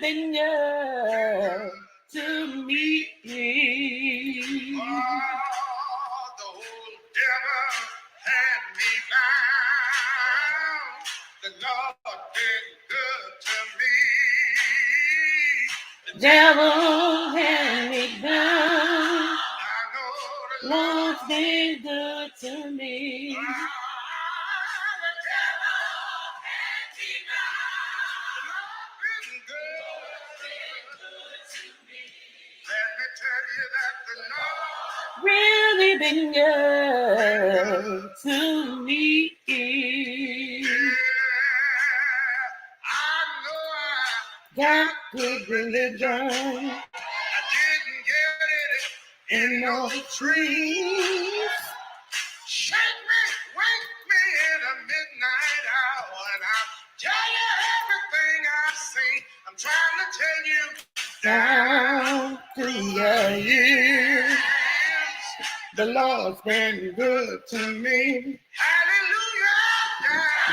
been good to me. Oh, the old devil had me bound. The Lord been good to me. The Devil had me down. I know the Lord's been good to me. The devil had me bound. The Lord been good to me. Let me tell you that the Lord Really been good to me. I know Got good religion I didn't get it in no trees. Shake me, wake me in the midnight hour, and I'll tell you everything I've seen. I'm trying to tell you Down through the years, the Lord's been good to me. hallelujah.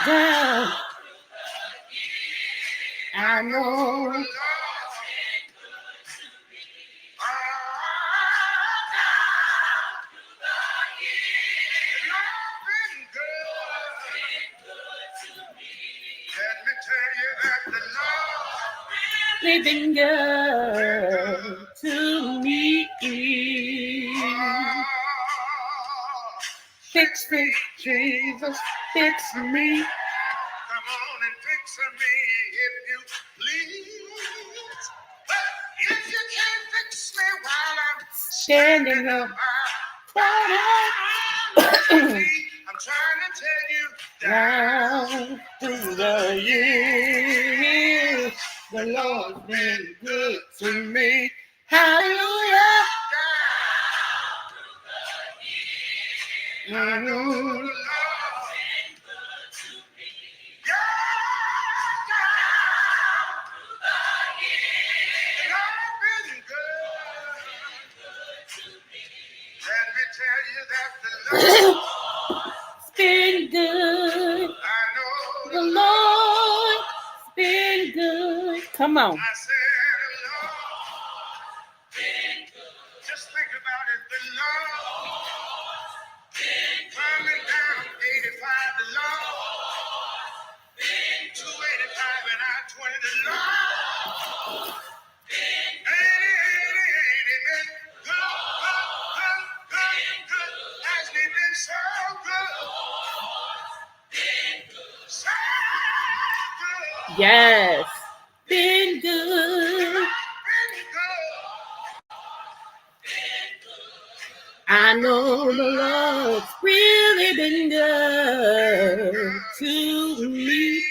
Down, I The know. Lord been good. Let me tell you that the Lord They've been good to me. Fix me, Jesus, fix me. come on and fix me if you please. But if you can't fix me while I'm Standing up, I'm trying to tell you down through the years, the Lord's been good to me. Hallelujah. I know. Let me tell you that the Lord It's been good. I know The Lord's been good. Come on. I said Lord just think about it the Lord coming down 85 the Lord 285 and I-20 the Lord 80 been good has he been so good so good Yes. Been good. been good I know the Lord's really been good to me.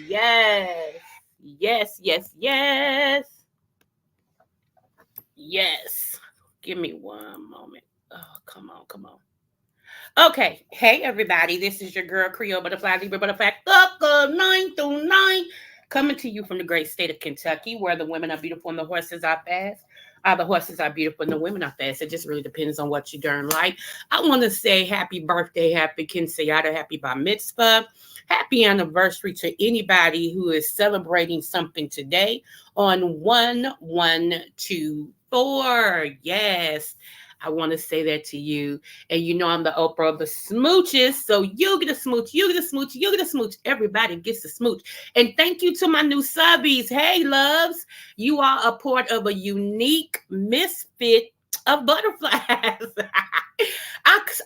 Yes. Yes, yes, yes. Yes. Give me one moment. Oh, come on, come on. Okay. Hey, everybody. This is your girl, Creole Butterfly, Libra Butterfly, 9 through 9. Coming to you from the great state of Kentucky, where the women are beautiful and the horses are fast. The horses are beautiful and the women are fast. It just really depends on what you darn like. I want to say happy birthday, happy Quinceañera, happy bar mitzvah, happy anniversary to anybody who is celebrating something today on 1124. Yes. I want to say that to you. And you know I'm the Oprah of the smooches. So you get a smooch, you get a smooch, you get a smooch. Everybody gets a smooch. And thank you to my new subbies. Hey, loves. You are a part of a unique misfit of butterflies.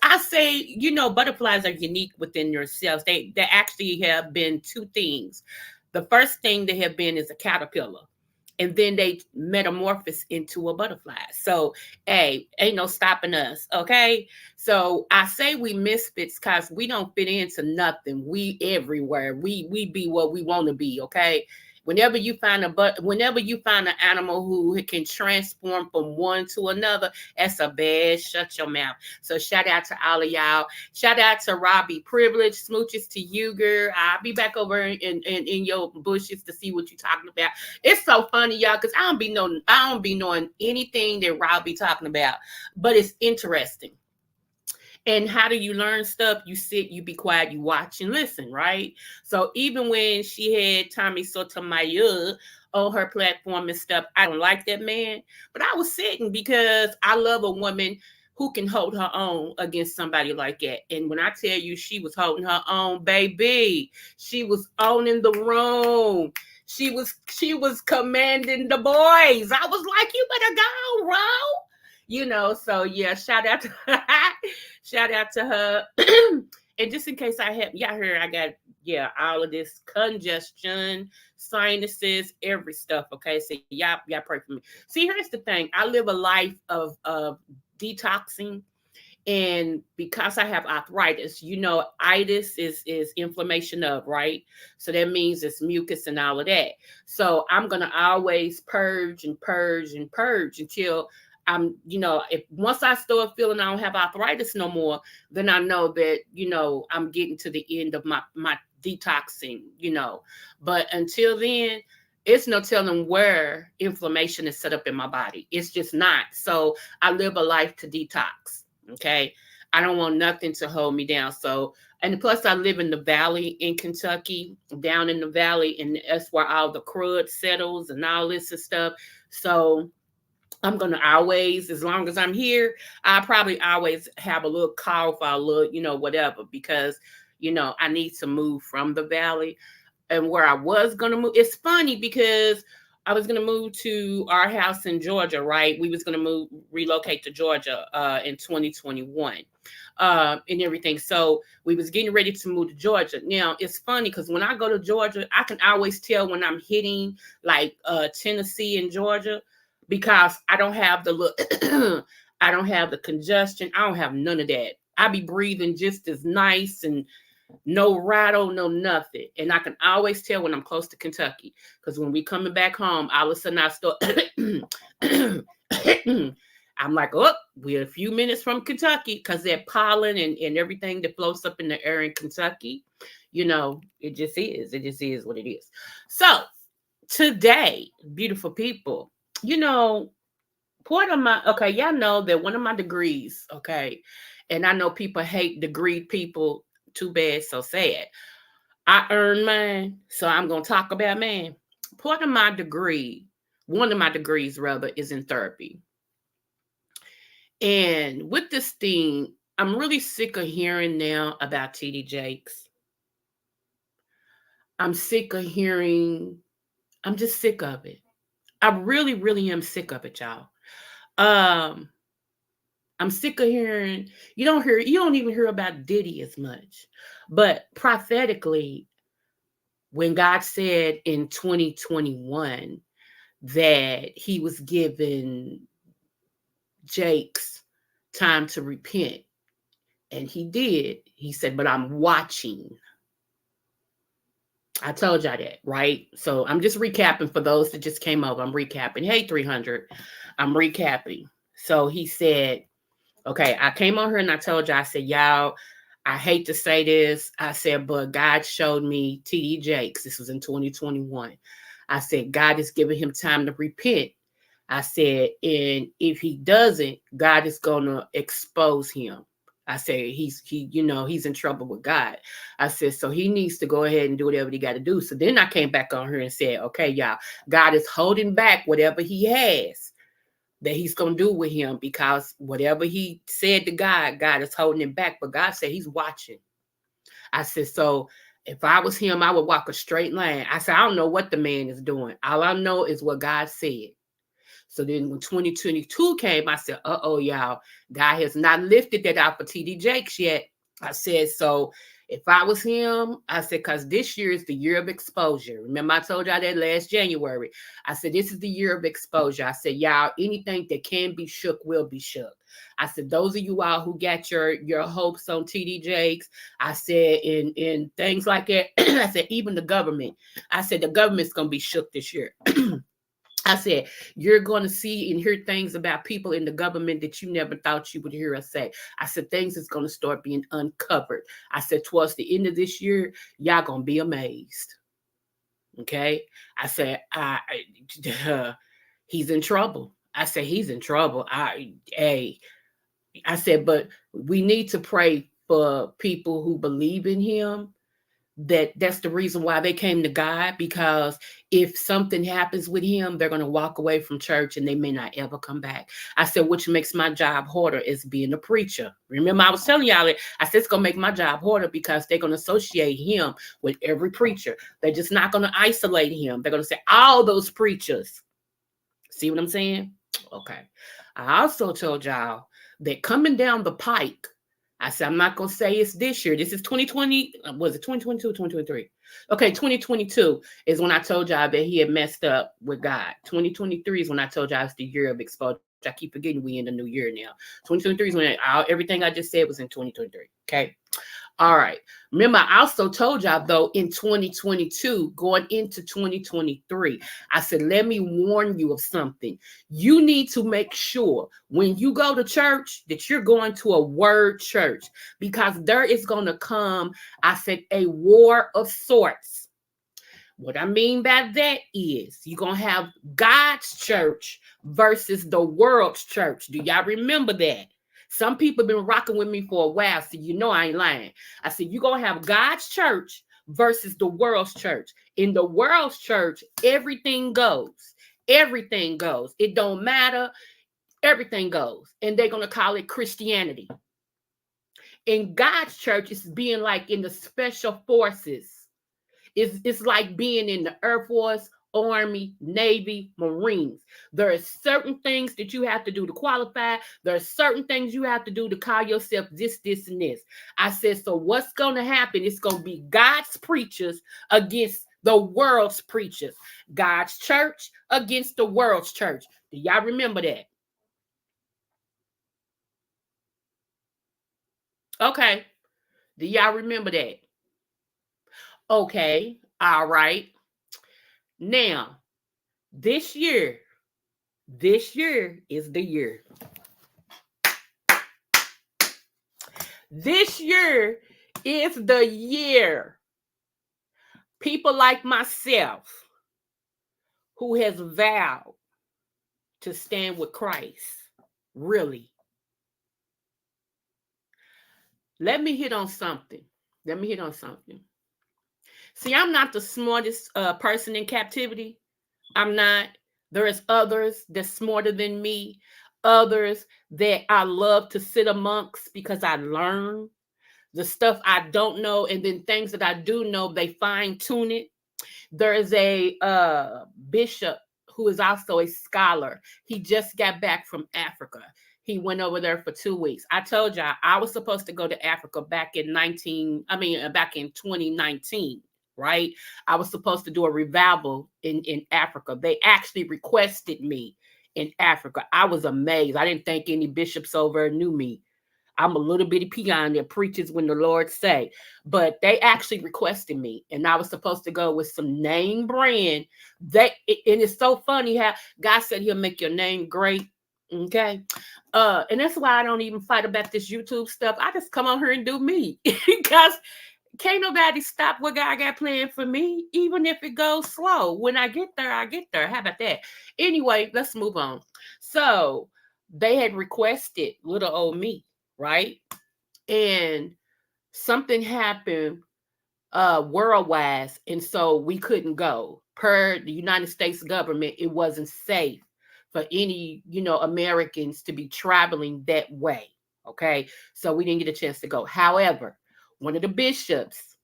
I say, you know, butterflies are unique within yourselves. They actually have been two things. The first thing they have been is a caterpillar. And then they metamorphose into a butterfly. So, hey, ain't no stopping us, okay? So I say we misfits because we don't fit into nothing. We everywhere. We be what we want to be, okay? Whenever you find an animal who can transform from one to another, that's a bad shut your mouth. So shout out to all of y'all. Shout out to Robbie Privilege. Smooches to you, girl. I'll be back over in your bushes to see what you're talking about. It's so funny, y'all, because I don't be knowing anything that Robbie talking about, but it's interesting. And how do you learn stuff? You sit, you be quiet, you watch and listen, right? So even when she had Tommy Sotomayor on her platform and stuff, I don't like that man, but I was sitting because I love a woman who can hold her own against somebody like that. And when I tell you she was holding her own, baby, she was owning the room. She was commanding the boys. I was like, you better go, bro. So yeah, shout out to shout out to her. And just in case I have y'all heard, I got all of this congestion, sinuses, every stuff. Okay, so y'all pray for me. See, here's the thing: I live a life of detoxing, and because I have arthritis, itis is inflammation of, right? So that means it's mucus and all of that. So I'm gonna always purge and purge and purge until if once I start feeling I don't have arthritis no more, then I know that I'm getting to the end of my detoxing. But until then, it's no telling where inflammation is set up in my body. It's just not. So I live a life to detox. Okay. I don't want nothing to hold me down. So, and plus, I live in the valley in Kentucky, down in the valley, and that's where all the crud settles and all this and stuff. So, I'm gonna always, as long as I'm here, I probably always have a little cough or a little, whatever, because I need to move from the valley. And where I was gonna move, it's funny because I was gonna move to our house in Georgia, right? We was gonna relocate to Georgia in 2021, and everything. So we was getting ready to move to Georgia. Now it's funny because when I go to Georgia, I can always tell when I'm hitting like Tennessee and Georgia because I don't have the look. I don't have the congestion. I don't have none of that. I be breathing just as nice and no rattle, no nothing. And I can always tell when I'm close to Kentucky. Because when we coming back home, all of a sudden I start I'm like, oh, we're a few minutes from Kentucky because that pollen and everything that floats up in the air in Kentucky, it just is. It just is what it is. So today, beautiful people, part of my, okay, y'all know that one of my degrees, okay, and I know people hate degree people, too bad, so sad. I earned mine, so I'm going to talk about mine. Part of my degree, one of my degrees rather, is in therapy. And with this thing, I'm really sick of hearing now about TD Jakes. I'm sick of hearing, I'm just sick of it. I really, really am sick of it, y'all. Um, I'm sick of hearing you don't even hear about Diddy as much. But prophetically, when God said in 2021 that he was giving Jake's time to repent, and he did, he said, but I'm watching. I told y'all that, right? So I'm just recapping for those that just came over. I'm recapping. Hey, 300. I'm recapping. So he said, okay, I came on here and I told you, I said, y'all, I hate to say this. I said, but God showed me TD Jakes. This was in 2021. I said, God is giving him time to repent. I said, and if he doesn't, God is gonna expose him. I said he's in trouble with God. I said, so he needs to go ahead and do whatever he got to do. So then I came back on here and said, okay, y'all, God is holding back whatever he has that he's going to do with him because whatever he said to God, God is holding him back. But God said he's watching. I said, so if I was him, I would walk a straight line. I said, I don't know what the man is doing. All I know is what God said. So then when 2022 came, I said, uh-oh, y'all, God has not lifted that out for TD Jakes yet. I said, so if I was him, I said, because this year is the year of exposure. Remember, I told y'all that last January. I said, this is the year of exposure. I said, y'all, anything that can be shook will be shook. I said, those of you all who got your hopes on TD Jakes, I said, in things like that, I said, even the government, I said, the government's going to be shook this year. I said, you're going to see and hear things about people in the government that you never thought you would hear us say. I said, things is going to start being uncovered. I said, towards the end of this year, y'all going to be amazed. Okay? I said, he's in trouble. I said, he's in trouble. Hey, I said, but we need to pray for people who believe in him, that's the reason why they came to God, because if something happens with him, they're going to walk away from church and they may not ever come back. I said, which makes my job harder is being a preacher. Remember, I was telling y'all that I said it's going to make my job harder because they're going to associate him with every preacher. They're just not going to isolate him. They're going to say, all those preachers. See what I'm saying? Okay. I also told y'all that coming down the pike, I said, I'm not going to say it's this year. This is 2020. Was it 2022 or 2023? Okay, 2022 is when I told y'all that he had messed up with God. 2023 is when I told y'all it's the year of exposure. I keep forgetting we in the new year now. 2023 is when everything I just said was in 2023. Okay. All right. Remember, I also told y'all, though, in 2022, going into 2023, I said, let me warn you of something. You need to make sure when you go to church that you're going to a word church, because there is going to come, I said, a war of sorts. What I mean by that is you're going to have God's church versus the world's church. Do y'all remember that? Some people have been rocking with me for a while, so you know I ain't lying. I said, you're going to have God's church versus the world's church. In the world's church, everything goes. Everything goes. It don't matter. Everything goes. And they're going to call it Christianity. In God's church, it's being like in the special forces. It's like being in the Air Force, Army, Navy, Marines. There are certain things that you have to do to qualify. There are certain things you have to do to call yourself this, this, and this. I said, so what's going to happen? It's going to be God's preachers against the world's preachers. God's church against the world's church. Do y'all remember that? Okay. Do y'all remember that? Okay. All right. Now, this year, this year is the year. This year is the year. People like myself who has vowed to stand with Christ. Really. Let me hit on something. Let me hit on something. See, I'm not the smartest person in captivity. I'm not. There is others that's smarter than me. Others that I love to sit amongst because I learn the stuff I don't know, and then things that I do know, they fine tune it. There is a bishop who is also a scholar. He just got back from Africa. He went over there for 2 weeks. I told y'all I was supposed to go to Africa back in 2019, right? I was supposed to do a revival in Africa. They actually requested me in Africa. I was amazed. I didn't think any bishops over knew me. I'm a little bitty peon that preaches when the Lord say. But they actually requested me, and I was supposed to go with some name brand. And it's so funny how God said He'll make your name great. Okay. And that's why I don't even fight about this YouTube stuff. I just come on here and do me. Because can't nobody stop what God got planned for me, even if it goes slow. When I get there, I get there. How about that? Anyway, let's move on. So they had requested little old me, right? And something happened worldwide, and so we couldn't go. Per the United States government, it wasn't safe for any, Americans to be traveling that way. Okay. So we didn't get a chance to go. However, one of the bishops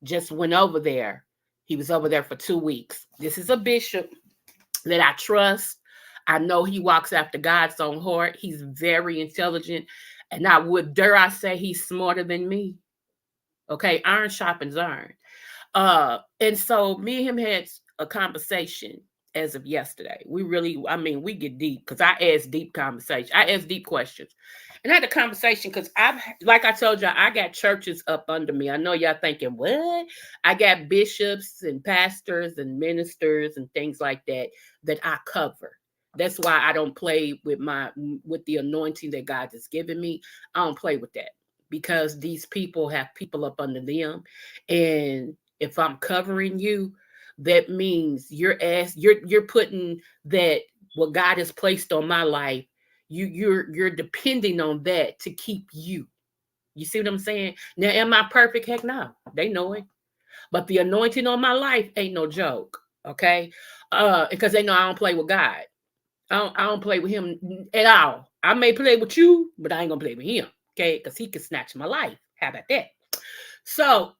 just went over there. He was over there for 2 weeks. This is a bishop that I trust. I know he walks after God's own heart. He's very intelligent. And I would dare I say he's smarter than me. Okay, iron sharpens iron. And so me and him had a conversation as of yesterday. We get deep because I ask deep conversation. I ask deep questions. And I had a conversation because like I told y'all, I got churches up under me. I know y'all thinking, what? I got bishops and pastors and ministers and things like that I cover. That's why I don't play with the anointing that God has given me. I don't play with that because these people have people up under them. And if I'm covering you, that means you're putting that what God has placed on my life, You're depending on that to keep you. You see what I'm saying? Now, am I perfect? Heck no. They know it. But the anointing on my life ain't no joke. Okay. Because they know I don't play with God. I don't play with him at all. I may play with you, but I ain't gonna play with him. Okay, because he can snatch my life. How about that? So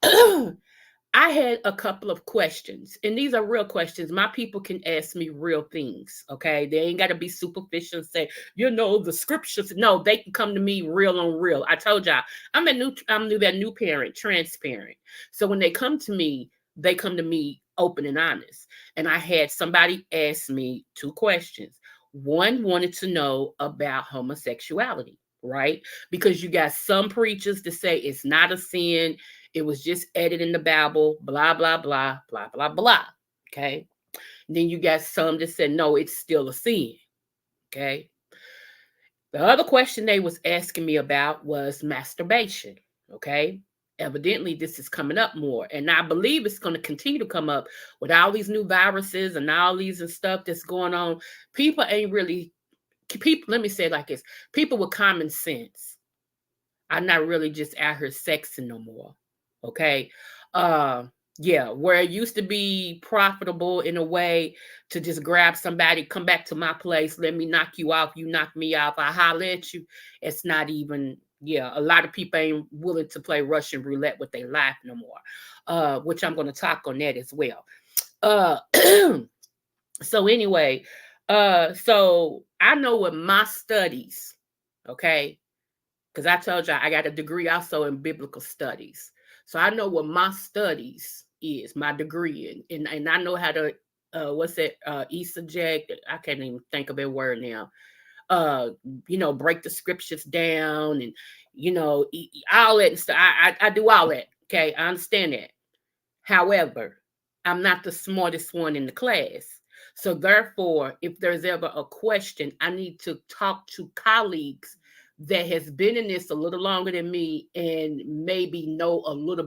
I had a couple of questions, and these are real questions. My people can ask me real things, okay? They ain't got to be superficial and say, the scriptures. No, they can come to me real on real. I told y'all, that new parent, transparent. So when they come to me, they come to me open and honest. And I had somebody ask me two questions. One wanted to know about homosexuality, right? Because you got some preachers that say it's not a sin, it was just added in the Bible, blah, blah, blah, blah, blah, blah. Okay. Then you got some that said, no, it's still a sin. Okay. The other question they was asking me about was masturbation. Okay. Evidently, this is coming up more. And I believe it's going to continue to come up with all these new viruses and all these and stuff that's going on. People ain't really, people, let me say it like this, people with common sense are not really just out here sexing no more. Okay. Uh yeah, where it used to be profitable in a way to just grab somebody, come back to my place, let me knock you off, you knock me off, I holler at you. It's not even, yeah, a lot of people ain't willing to play Russian roulette with their life no more. Which I'm gonna talk on that as well. Uh so anyway, so I know with my studies, okay, because I told you I got a degree also in biblical studies. So I know what my studies is, my degree in, and I know how to what's that eisegete. I can't even think of that word now. Uh, break the scriptures down and all that and stuff. I do all that. Okay, I understand that. However, I'm not the smartest one in the class. So therefore, if there's ever a question, I need to talk to colleagues that has been in this a little longer than me and maybe know a little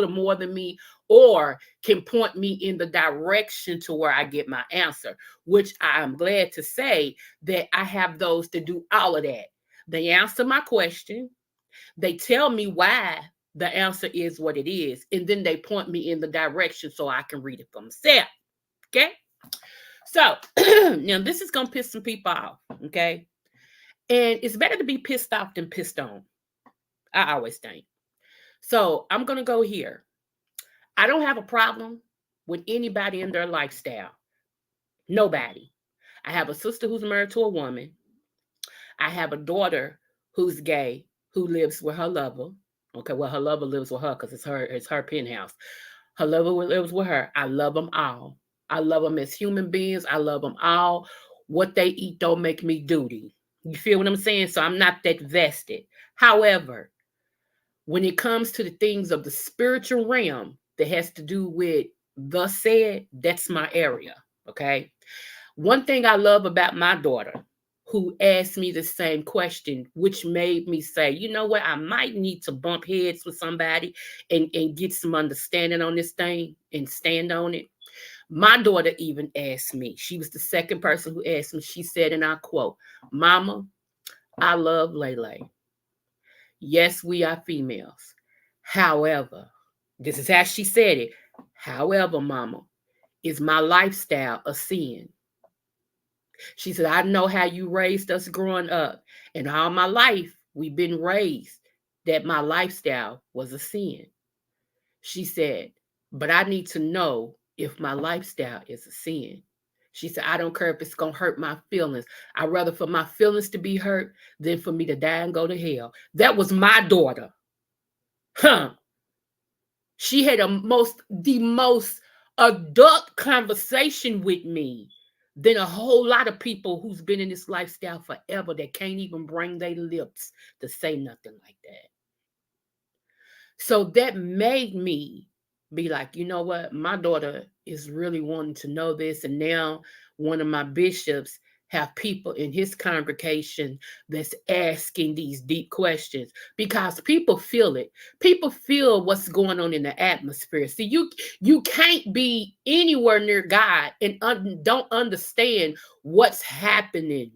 more than me, or can point me in the direction to where I get my answer, which I am glad to say that I have those to do all of that. They answer my question, they tell me why the answer is what it is, and then they point me in the direction so I can read it for myself. Okay. So now this is gonna piss some people off. Okay. And it's better to be pissed off than pissed on. I always think. So I'm gonna go here. I don't have a problem with anybody in their lifestyle. Nobody. I have a sister who's married to a woman. I have a daughter who's gay who lives with her lover. Okay, well, her lover lives with her because it's her penthouse. Her lover lives with her. I love them all. I love them as human beings. I love them all. What they eat don't make me duty. You feel what I'm saying? So I'm not that vested. However, when it comes to the things of the spiritual realm that has to do with thus said, that's my area. Okay. One thing I love about my daughter, who asked me the same question, which made me say, you know what, I might need to bump heads with somebody and get some understanding on this thing and stand on it. My daughter even asked me, she was the second person who asked me, she said, and I quote, Mama, I love Lele. Yes, we are females. However, this is how she said it. However, Mama, is my lifestyle a sin? She said, I know how you raised us growing up. And all my life, we've been raised that my lifestyle was a sin. She said, but I need to know if my lifestyle is a sin. She said, I don't care if it's going to hurt my feelings. I'd rather for my feelings to be hurt than for me to die and go to hell. That was my daughter. Huh. She had the most adult conversation with me than a whole lot of people who's been in this lifestyle forever that can't even bring their lips to say nothing like that. So that made me be like, you know what? My daughter is really wanting to know this. And now one of my bishops have people in his congregation that's asking these deep questions because people feel it. People feel what's going on in the atmosphere. See, you can't be anywhere near God and don't understand what's happening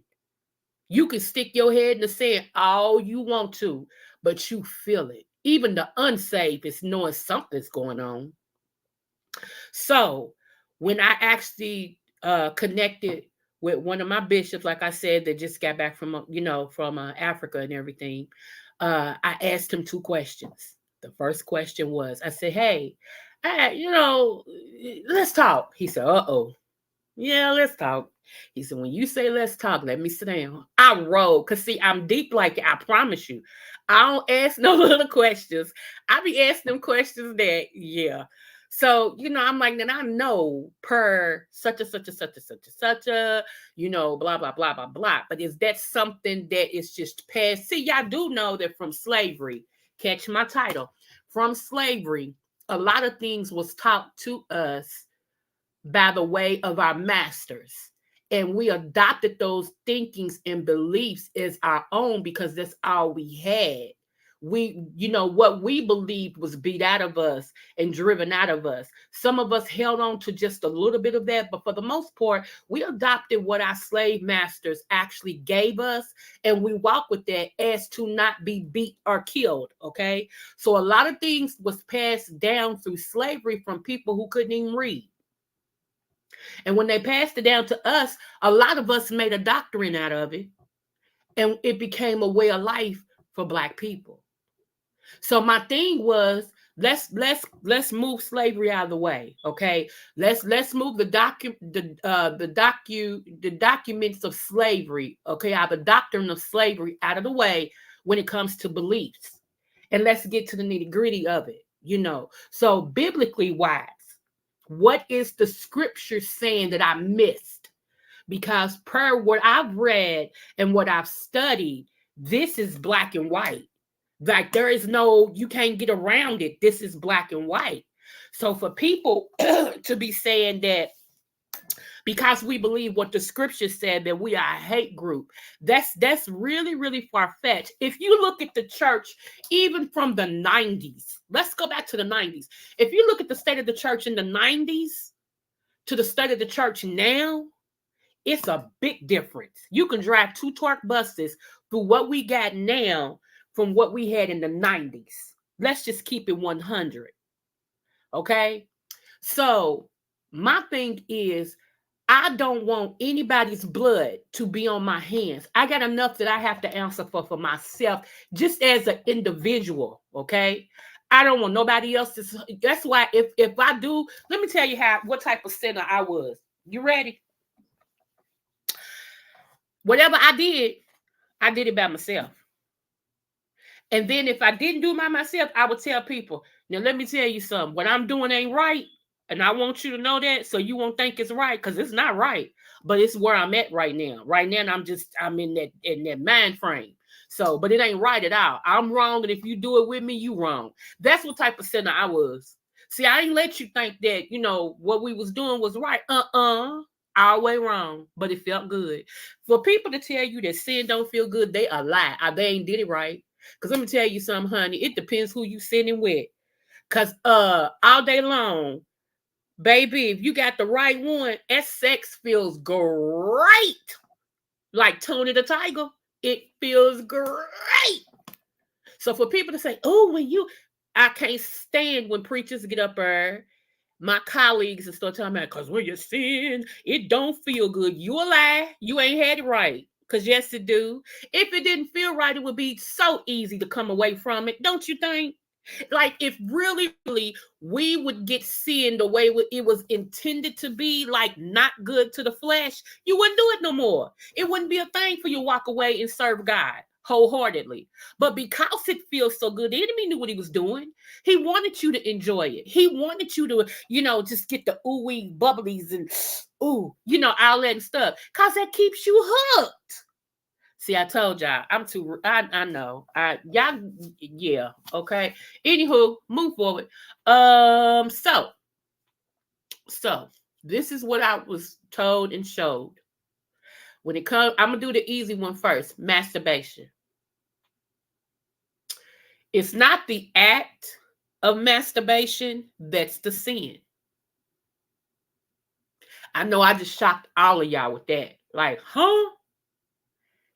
You can stick your head in the sand all you want to, but you feel it. Even the unsaved is knowing something's going on. So when I actually connected with one of my bishops, like I said, that just got back from from Africa and everything, I asked him two questions. The first question was, I said, "Hey, let's talk." He said, "Uh oh." Yeah, let's talk. He said, when you say let's talk, let me sit down. I roll. Cause see, I'm deep like it, I promise you. I don't ask no little questions. I be asking them questions that, yeah. So, I'm like, then I know per such a such a such a such a such a, blah blah blah blah blah. But is that something that is just past? See, y'all do know that from slavery, catch my title, from slavery, a lot of things was taught to us by the way of our masters. And we adopted those thinkings and beliefs as our own because that's all we had. What we believed was beat out of us and driven out of us. Some of us held on to just a little bit of that, but for the most part, we adopted what our slave masters actually gave us, and we walk with that as to not be beat or killed. Okay. So a lot of things was passed down through slavery from people who couldn't even read. And when they passed it down to us, a lot of us made a doctrine out of it, and it became a way of life for Black people. So my thing was, let's move slavery out of the way, okay? Let's move the documents of slavery, okay, the doctrine of slavery out of the way when it comes to beliefs, and let's get to the nitty gritty of it. So biblically wise, what is the scripture saying that I missed? Because per what I've read and what I've studied, this is black and white. Like there is no, you can't get around it. This is black and white. So for people to be saying that because we believe what the scripture said that we are a hate group, that's really really far fetched. If you look at the church, even from the 90s, let's go back to the 90s. If you look at the state of the church in the 90s to the state of the church now, it's a big difference. You can drive two torque buses through what we got now from what we had in the 90s. Let's just keep it 100. Okay? So, my thing is, I don't want anybody's blood to be on my hands. I got enough that I have to answer for myself, just as an individual. Okay? I don't want nobody else's. That's why if I do, let me tell you what type of sinner I was. You ready? Whatever I did it by myself. And then if I didn't do it by myself, I would tell people, now let me tell you something. What I'm doing ain't right. And I want you to know that so you won't think it's right, because it's not right. But it's where I'm at right now. Right now, I'm in that mind frame. So, but it ain't right at all. I'm wrong, and if you do it with me, you wrong. That's what type of sinner I was. See, I ain't let you think that, what we was doing was right. All way wrong, but it felt good. For people to tell you that sin don't feel good, they a lie. They ain't did it right. Cause let me tell you something, honey. It depends who you sitting with. Cause all day long, baby, if you got the right one, that sex feels great. Like Tony the Tiger, it feels great. So for people to say, "Oh, I can't stand when preachers get up there, my colleagues, and start talking about, because when you sin, it don't feel good." You a lie. You ain't had it right. Because yes, it do. If it didn't feel right, it would be so easy to come away from it. Don't you think? Like if really, really we would get sin the way it was intended to be, like not good to the flesh, you wouldn't do it no more. It wouldn't be a thing for you to walk away and serve God wholeheartedly. But because it feels so good, the enemy knew what he was doing. He wanted you to enjoy it. He wanted you to, just get the ooey bubblies and all that stuff. Cause that keeps you hooked. See, I told y'all, I'm too. I know. Y'all, yeah, okay. Anywho, move forward. So this is what I was told and showed. When it comes, I'm gonna do the easy one first. Masturbation. It's not the act of masturbation that's the sin. I know I just shocked all of y'all with that. Like, huh?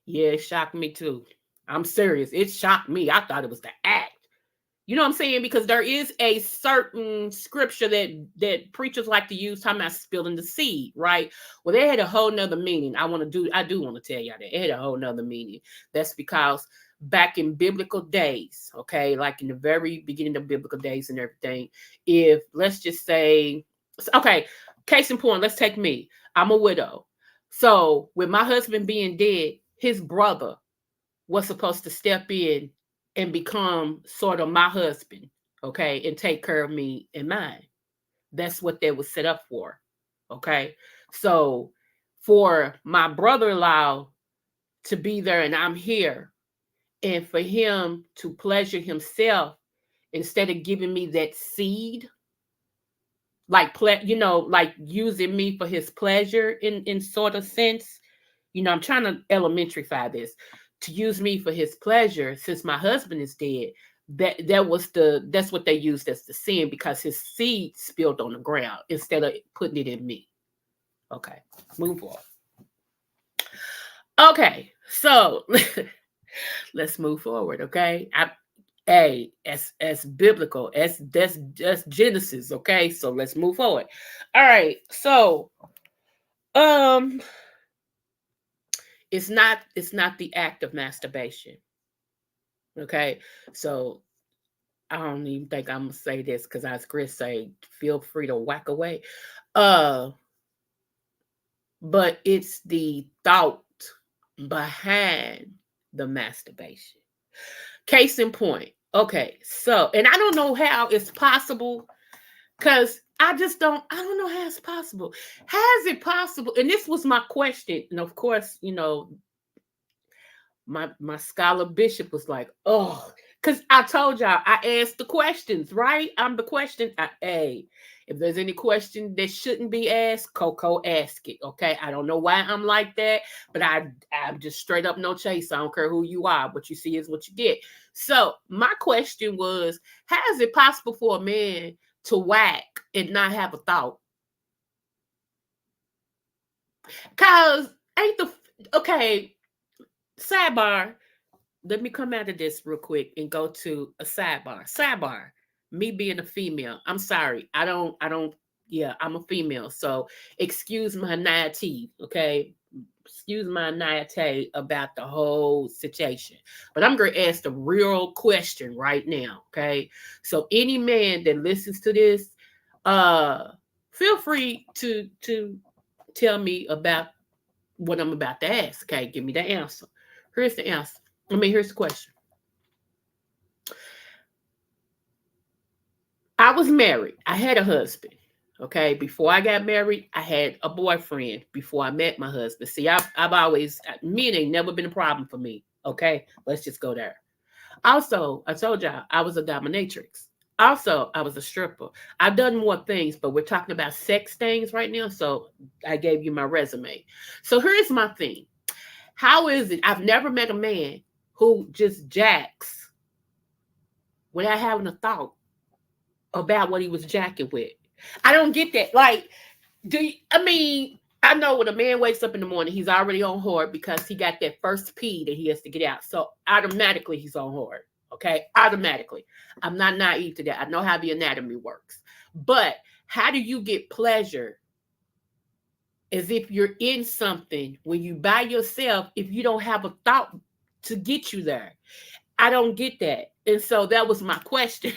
Yeah, it shocked me too. I'm serious. It shocked me. I thought it was the act. You know what I'm saying? Because there is a certain scripture that preachers like to use talking about spilling the seed, right? Well, they had a whole nother meaning. I do want to tell y'all that. It had a whole nother meaning. That's because back in biblical days, okay, like in the very beginning of biblical days and everything, if let's just say, okay, case in point, let's take me. I'm a widow. So with my husband being dead, his brother was supposed to step in and become sort of my husband, okay, and take care of me and mine. That's what they was set up for, okay. So for my brother-in-law to be there and I'm here, and for him to pleasure himself instead of giving me that seed, like like using me for his pleasure in sort of sense. I'm trying to elementaryfy this, to use me for his pleasure since my husband is dead. That's what they used as the sin, because his seed spilled on the ground instead of putting it in me. Okay, move on. Okay, so let's move forward. Okay, as biblical as that's Genesis. Okay, so let's move forward. All right, so um, it's not the act of masturbation. Okay, so I don't even think I'm gonna say this because as Chris say, feel free to whack away. Uh, but it's the thought behind the masturbation. Case in point. Okay, so and I don't know how it's possible because I don't know how it's possible. How is it possible? And this was my question. And of course, my scholar bishop was like, oh, because I told y'all I asked the questions, right? I'm the question. Hey, if there's any question that shouldn't be asked, Coco ask it. Okay. I don't know why I'm like that, but I'm just straight up no chase. I don't care who you are. What you see is what you get. So my question was, how is it possible for a man to whack and not have a thought? Cause ain't the okay, sidebar, let me come out of this real quick and go to a sidebar. Sidebar. Me being a female. I'm sorry. Yeah, I'm a female. So excuse my naivety, okay? Excuse my naivete about the whole situation. But I'm going to ask the real question right now, okay? So any man that listens to this, uh feel free to tell me about what I'm about to ask, okay? Give me the answer. Here's the answer. Here's the question. I was married. I had a husband. Okay. Before I got married, I had a boyfriend before I met my husband. See, I've always, men ain't never been a problem for me. Okay. Let's just go there. Also, I told y'all I was a dominatrix. Also, I was a stripper. I've done more things, but we're talking about sex things right now. So I gave you my resume. So here's my thing. How is it? I've never met a man who just jacks without having a thought about what he was jacking with. I don't get that. Like, I know when a man wakes up in the morning, he's already on hard because he got that first pee that he has to get out. So automatically he's on hard. Okay. Automatically. I'm not naive to that. I know how the anatomy works. But how do you get pleasure as if you're in something when you by yourself if you don't have a thought to get you there? I don't get that. And so that was my question.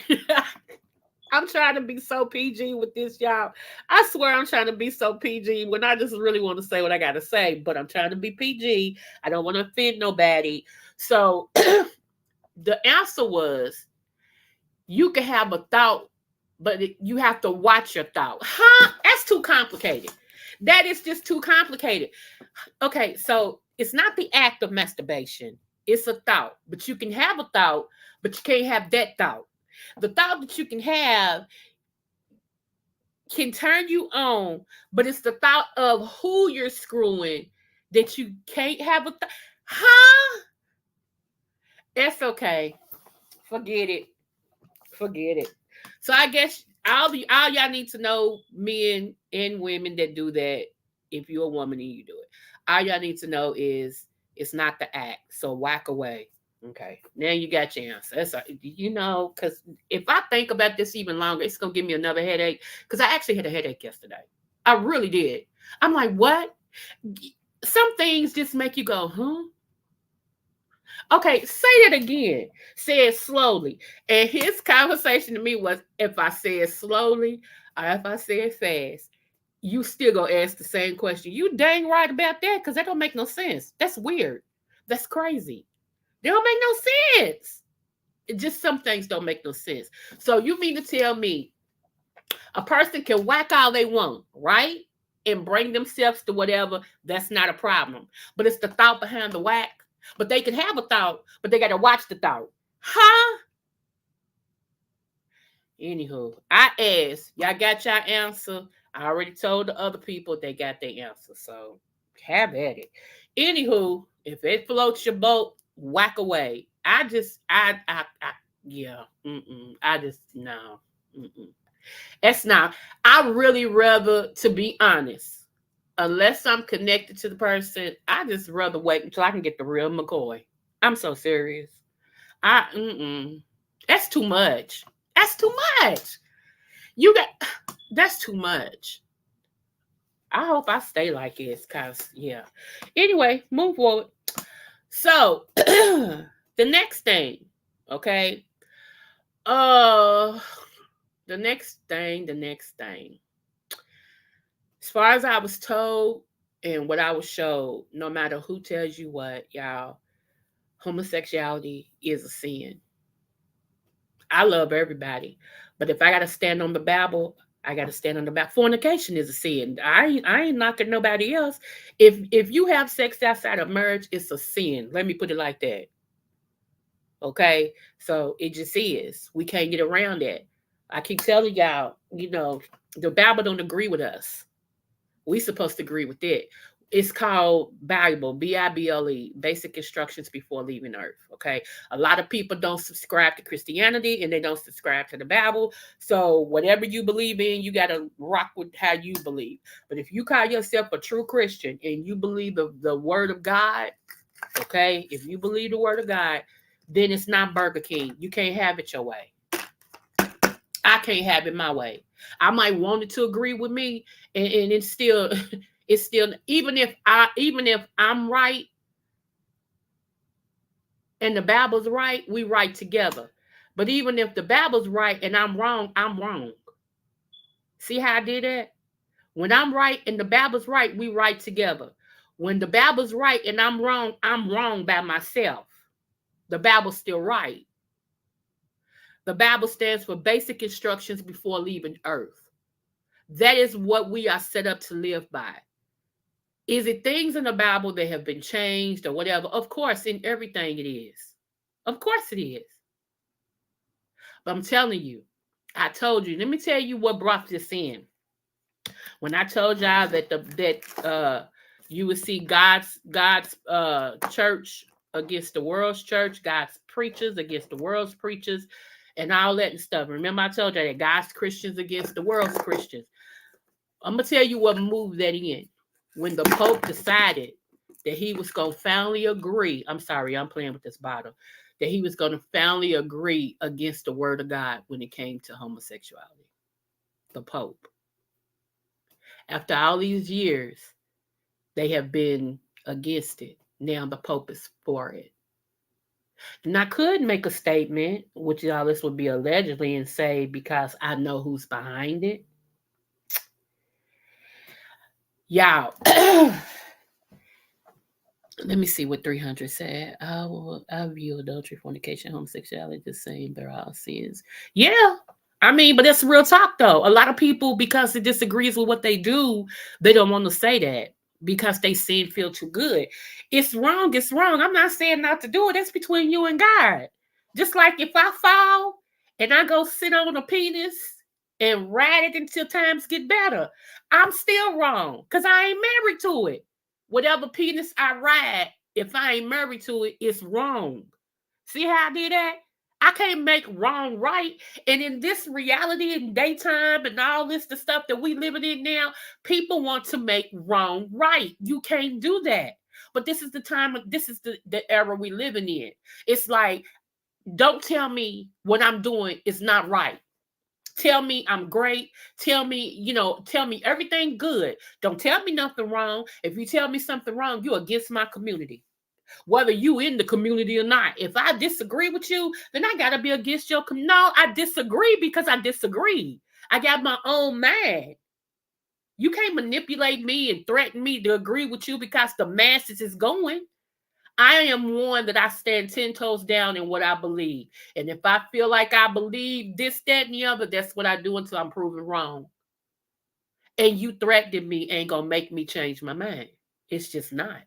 I'm trying to be so PG with this, y'all. I swear I'm trying to be so PG when I just really want to say what I got to say, but I'm trying to be PG. I don't want to offend nobody. So the answer was you can have a thought, but you have to watch your thought. Huh? That's too complicated. That is just too complicated. Okay, so it's not the act of masturbation, it's a thought, but you can have a thought, but you can't have that thought. The thought that you can turn you on, but it's the thought of who you're screwing that you can't have huh? That's okay. Forget it. Forget it. So I guess all y'all need to know, men and women that do that, if you're a woman and you do it, all y'all need to know is It's not the act. So whack away. Okay. Now you got your answer. Because if I think about this even longer, it's gonna give me another headache. Because I actually had a headache yesterday. I really did. I'm like, what? Some things just make you go, huh? Okay, say it again. Say it slowly. And his conversation to me was, if I say it slowly or if I say it fast, you still gonna ask the same question. You dang right about that, because that don't make no sense. That's weird. That's crazy. They don't make no sense. It just some things don't make no sense. So you mean to tell me a person can whack all they want, right? And bring themselves to whatever, that's not a problem. But it's the thought behind the whack. But they can have a thought, but they gotta watch the thought. Huh? Anywho, I asked, y'all got your answer. I already told the other people they got their answer. So have at it. Anywho, if it floats your boat, whack away. Yeah. I just, no. Mm-mm. It's not. I really rather, to be honest, unless I'm connected to the person, I just rather wait until I can get the real McCoy. I'm so serious. That's too much. That's too much. You got that's too much. I hope I stay like this, cause yeah. Anyway, move forward. So the next thing, okay. Uh the next thing. As far as I was told and what I was showed, no matter who tells you what, y'all, homosexuality is a sin. I love everybody, but if I gotta stand on the Bible, I gotta stand on the Bible. Fornication is a sin. I ain't knocking nobody else. If you have sex outside of marriage, it's a sin. Let me put it like that. Okay, so it just is. We can't get around that. I keep telling y'all, the Bible don't agree with us. We supposed to agree with it. It's called Bible, Bible, basic instructions before leaving Earth. Okay. A lot of people don't subscribe to Christianity and they don't subscribe to the Bible. So whatever you believe in, you gotta rock with how you believe. But if you call yourself a true Christian and you believe the word of God, okay, if you believe the word of God, then it's not Burger King. You can't have it your way. I can't have it my way. I might want it to agree with me, and it's still, it's still, even if I'm right and the Bible's right, we right together. But even if the Bible's right and I'm wrong, I'm wrong. See how I did that? When I'm right and the Bible's right, we right together. When the Bible's right and I'm wrong by myself. The Bible's still right. The Bible stands for basic instructions before leaving earth. That is what we are set up to live by. Is it things in the Bible that have been changed or whatever? Of course, in everything it is. Of course it is. But I'm telling you, I told you. Let me tell you what brought this in. When I told y'all that you would see God's church against the world's church, God's preachers against the world's preachers, and all that and stuff. Remember, I told you that God's Christians against the world's Christians. I'm gonna tell you what moved that in. When the Pope decided that he was gonna finally agree. I'm sorry, I'm playing with this bottle. That he was gonna finally agree against the word of God when it came to homosexuality. The Pope. After all these years, they have been against it. Now the Pope is for it. And I could make a statement, which all this would be allegedly, and say because I know who's behind it. Y'all, let me see what 300 said. I view adultery, fornication, homosexuality the same. They're all sins. Yeah. I mean, but that's real talk though. A lot of people, because it disagrees with what they do, they don't want to say that because they sin feel too good. It's wrong. It's wrong. I'm not saying not to do it. That's between you and God. Just like if I fall and I go sit on a penis and ride it until times get better, I'm still wrong because I ain't married to it. Whatever penis I ride, if I ain't married to it, it's wrong. See how I did that? I can't make wrong right. And in this reality in daytime and all this, the stuff that we living in now, people want to make wrong right. You can't do that. But this is the era we living in. It's like, don't tell me what I'm doing is not right. Tell me I'm great. Tell me everything good. Don't tell me nothing wrong. If you tell me something wrong, you're against my community. Whether you in the community or not. If I disagree with you, then I gotta be against your community. No, I disagree because I disagree. I got my own mind. You can't manipulate me and threaten me to agree with you because the masses is going. I am one that I stand 10 toes down in what I believe. And if I feel like I believe this, that, and the other, that's what I do until I'm proven wrong. And you threatening me ain't gonna make me change my mind. It's just not.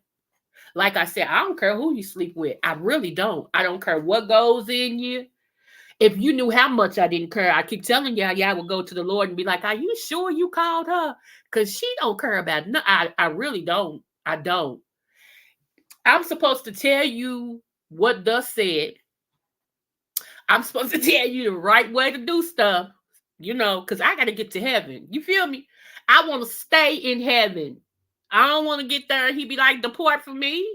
Like I said, I don't care who you sleep with. I really don't. I don't care what goes in you. If you knew how much I didn't care, I keep telling y'all would go to the Lord and be like, "Are you sure you called her? Because she don't care about no. I really don't. I don't. I'm supposed to tell you what thus said. I'm supposed to tell you the right way to do stuff, because I got to get to heaven. You feel me? I want to stay in heaven. I don't want to get there and he be like, depart from me.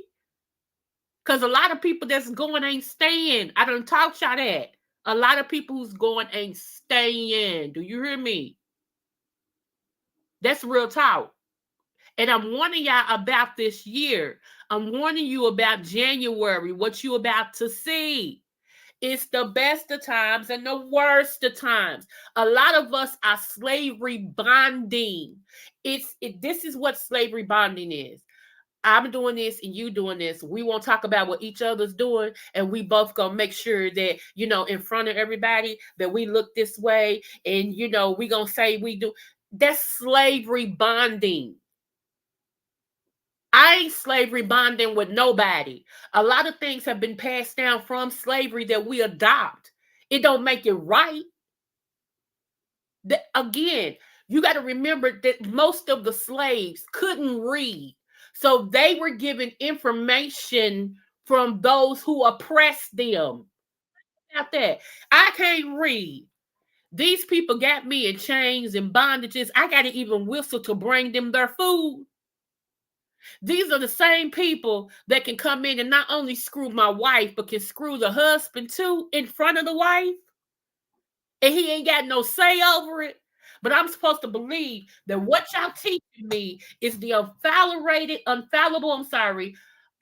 Because a lot of people that's going ain't staying. I done taught y'all that. A lot of people who's going ain't staying. Do you hear me? That's real talk. And I'm warning y'all about this year. I'm warning you about January, what you about to see. It's the best of times and the worst of times. A lot of us are slavery bonding. This is what slavery bonding is. I'm doing this and you doing this. We won't talk about what each other's doing, and we both gonna make sure that in front of everybody that we look this way, and we gonna say we do. That's slavery bonding. I ain't slavery bonding with nobody. A lot of things have been passed down from slavery that we adopt. It don't make it right. Again, you got to remember that most of the slaves couldn't read. So they were given information from those who oppressed them. About that. I can't read. These people got me in chains and bondages. I got to even whistle to bring them their food. These are the same people that can come in and not only screw my wife, but can screw the husband too in front of the wife. And he ain't got no say over it. But I'm supposed to believe that what y'all teaching me is the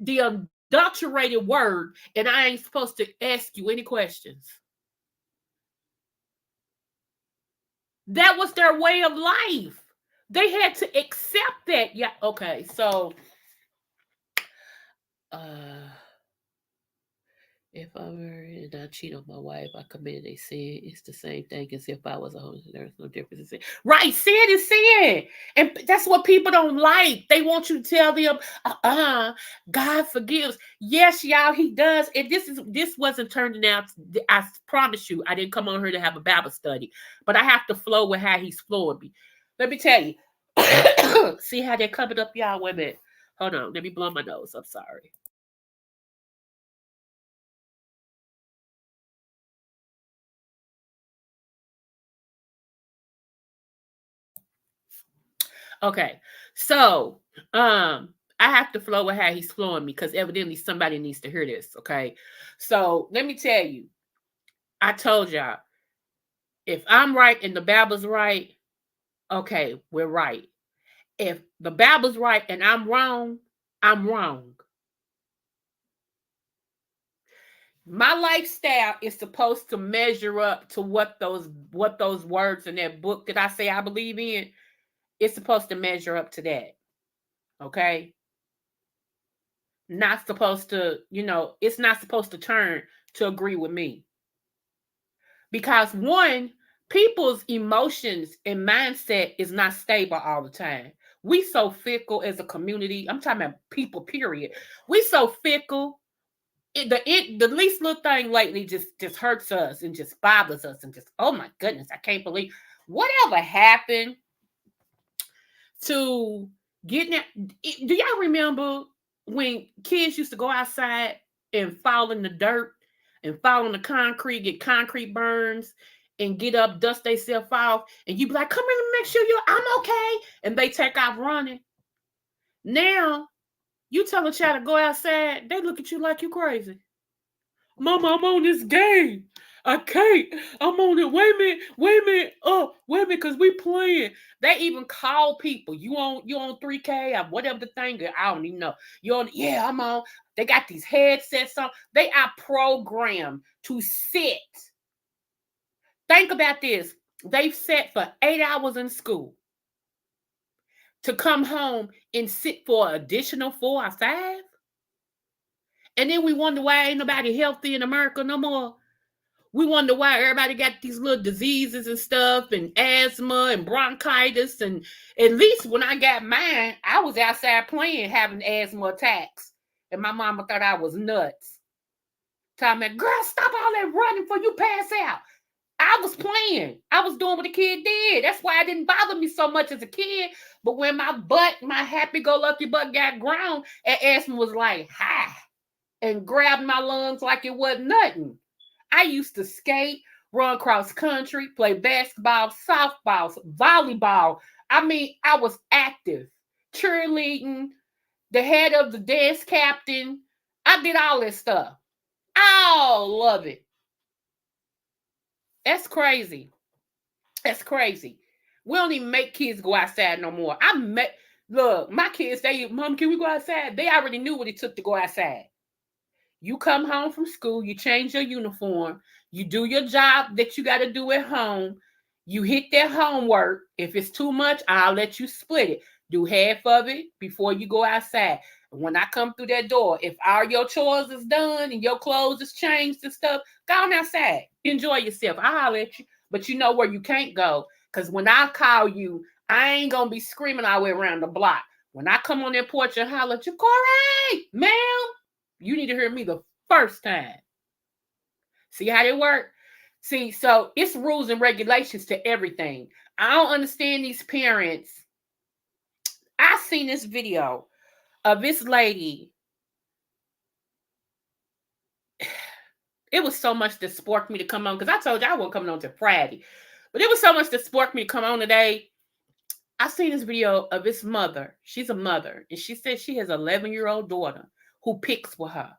the adulterated word, and I ain't supposed to ask you any questions. That was their way of life. They had to accept that. Yeah, okay. So uh if I were and I cheat on my wife, I committed a sin. It's the same thing as if I was a husband. There's no difference in sin. Right, sin is sin. And that's what people don't like. They want you to tell them, God forgives. Yes, y'all, he does. And this wasn't turning out. I promise you, I didn't come on here to have a Bible study. But I have to flow with how he's flowing me. Let me tell you. See how they're coming up, y'all? Wait a minute. Hold on. Let me blow my nose. I'm sorry. Okay. So, I have to flow with how he's flowing me because evidently somebody needs to hear this. Okay. So let me tell you, I told y'all, if I'm right and the Bible's right, okay, we're right. If the Bible's right and I'm wrong, I'm wrong. My lifestyle is supposed to measure up to what those words in that book that I say I believe in. It's supposed to measure up to that. Okay. Not supposed to, it's not supposed to turn to agree with me. Because one, people's emotions and mindset is not stable all the time. We so fickle as a community. I'm talking about people, period. We so fickle. The least little thing lately just hurts us and just bothers us and just, oh my goodness, I can't believe whatever happened to getting it. Do y'all remember when kids used to go outside and fall in the dirt and fall in the concrete, get concrete burns and get up, dust themselves off, and you be like, come here, let me make sure I'm okay. And they take off running. Now You tell a child to go outside, they look at you like you crazy. Mama, I'm on this game. I can't. I'm on it. Wait a minute. Oh, wait a minute, cause we playing. They even call people. You on 3K or whatever the thing is. I don't even know. You on yeah, I'm on. They got these headsets on. They are programmed to sit. Think about this. They've sat for 8 hours in school to come home and sit for an additional 4 or 5. And then we wonder why ain't nobody healthy in America no more. We wonder why everybody got these little diseases and stuff and asthma and bronchitis. And at least when I got mine, I was outside playing having asthma attacks. And my mama thought I was nuts. Telling me, girl, stop all that running before you pass out. I was playing. I was doing what a kid did. That's why it didn't bother me so much as a kid. But when my happy-go-lucky butt got grown, and asthma was like, hi, and grabbed my lungs like it wasn't nothing. I used to skate, run cross country, play basketball, softball, volleyball. I mean, I was active. Cheerleading, the head of the dance captain. I did all this stuff. All of it. That's crazy. That's crazy. We don't even make kids go outside no more. Look, my kids, Mom, can we go outside? They already knew what it took to go outside. You come home from school, you change your uniform, you do your job that you got to do at home, you hit that homework. If it's too much, I'll let you split it. Do half of it before you go outside. When I come through that door, if all your chores is done and your clothes is changed and stuff, go on outside. Enjoy yourself. I'll let you. But you know where you can't go. Because when I call you, I ain't going to be screaming all the way around the block. When I come on that porch and holler at you, Corey, ma'am, you need to hear me the first time. See how they work? See, so it's rules and regulations to everything. I don't understand these parents. I seen this video of this lady. It was so much that sparked me to come on because I told you I wasn't coming on to Friday. But it was so much that sparked me to come on today. I seen this video of this mother. She's a mother. And she said she has an 11-year-old daughter who picks with her.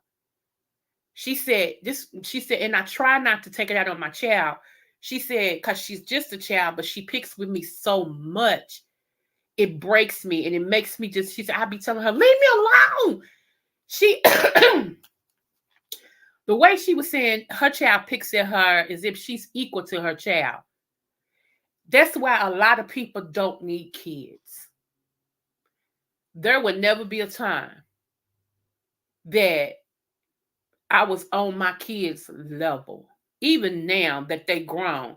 She said, and I try not to take it out on my child. She said, because she's just a child, but she picks with me so much. It breaks me and it makes me she said, I'll be telling her, leave me alone. She, the way she was saying her child picks at her as if she's equal to her child. That's why a lot of people don't need kids. There would never be a time that I was on my kids' level. Even now that they grown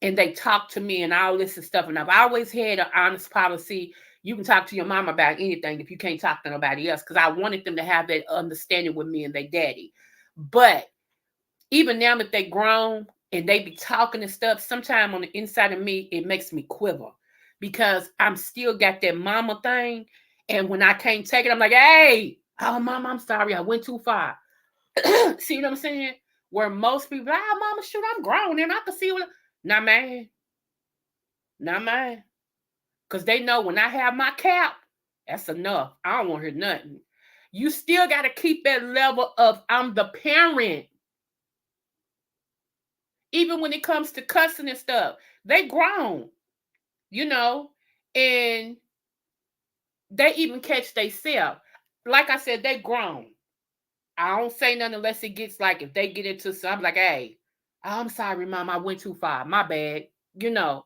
and they talk to me and all this and stuff. And I've always had an honest policy. You can talk to your mom about anything if you can't talk to nobody else. Because I wanted them to have that understanding with me and their daddy. But even now that they grown and they be talking and stuff, sometimes on the inside of me, it makes me quiver. Because I'm still got that mama thing. And when I can't take it, I'm like, hey, oh, mama, I'm sorry. I went too far. See what I'm saying? Where most people, mama, shoot, I'm grown and I can see what. Nah, man. Nah, man. Because they know when I have my cap, that's enough. I don't want to hear nothing. You still got to keep that level of I'm the parent. Even when it comes to cussing and stuff, they grown, you know, and they even catch themselves. Like I said, they grown. I don't say nothing unless it gets like if they get into something, I'm like, hey, I'm sorry, mom, I went too far. My bad. You know.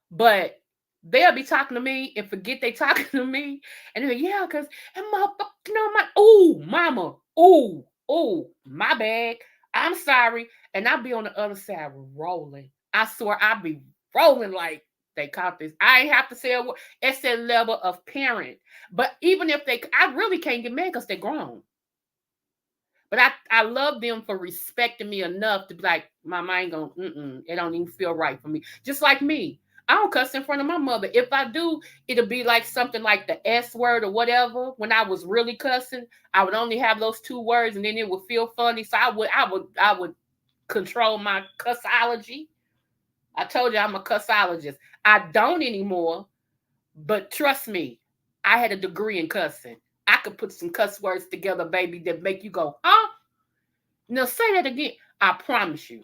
But they'll be talking to me and forget they talking to me. And they're like, yeah, because and motherfucker, mama, my bad. I'm sorry. And I'll be on the other side rolling. I swear I'll be rolling like they caught this. I ain't have to say a word. It's that level of parent. But even if I really can't get mad because they're grown. But I love them for respecting me enough to be like, my mind going, it don't even feel right for me. Just like me. I don't cuss in front of my mother. If I do, it'll be like something like the S word or whatever. When I was really cussing, I would only have those two words and then it would feel funny. So I would control my cussology. I told you I'm a cussologist. I don't anymore, but trust me, I had a degree in cussing. I could put some cuss words together, baby, that make you go, huh? Now say that again. I promise you.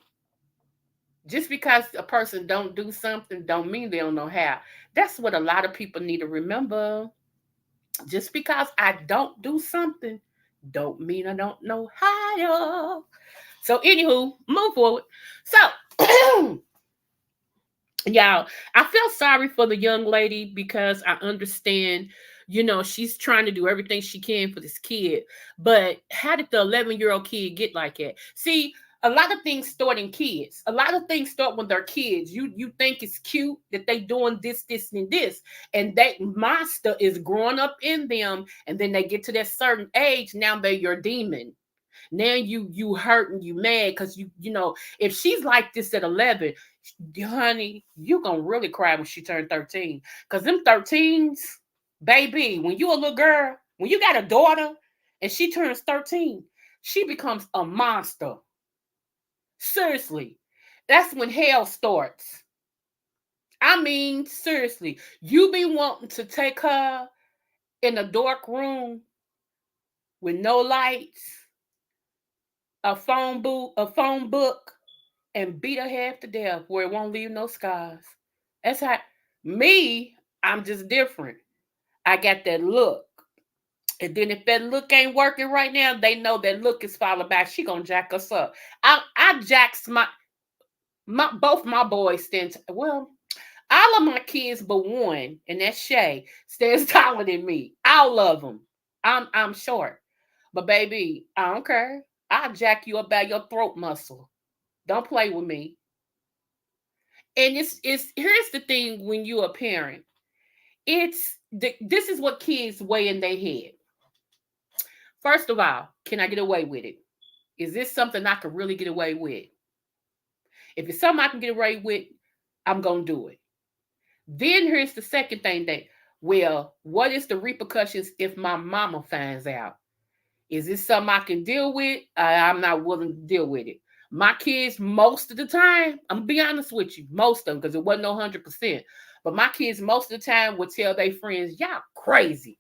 Just because a person don't do something don't mean they don't know how. That's what a lot of people need to remember. Just because I don't do something don't mean I don't know how. So anywho, move forward. So y'all, I feel sorry for the young lady because I understand, she's trying to do everything she can for this kid. But how did the 11-year-old kid get like that? See, a lot of things start in kids. A lot of things start when they're kids. You think it's cute that they doing this, and this, and that monster is growing up in them, and then they get to that certain age. Now they're your demon. Now you hurt and you mad because if she's like this at 11, honey, you gonna really cry when she turned 13. Because them 13s, baby, when you a little girl, when you got a daughter and she turns 13, she becomes a monster. Seriously. That's when hell starts. I mean, seriously. You be wanting to take her in a dark room with no lights, a phone book, and beat her half to death where it won't leave no scars. That's how me, I'm just different. I got that look. And then if that look ain't working right now, they know that look is followed by she gonna jack us up. I jacks my both my boys well, all of my kids but one, and that's Shay, stands taller than me. All of them. I'm short. But baby, I don't care. I'll jack you up by your throat muscle. Don't play with me. And it's here's the thing when you're a parent. This is what kids weigh in their head. First of all, can I get away with it? Is this something I can really get away with? If it's something I can get away with, I'm gonna do it. Then here's the second thing that, well, what is the repercussions if my mama finds out? Is this something I can deal with? I'm not willing to deal with it. My kids, most of the time, I'm gonna be honest with you, most of them, because it wasn't no 100%. But my kids, most of the time, would tell their friends, y'all crazy.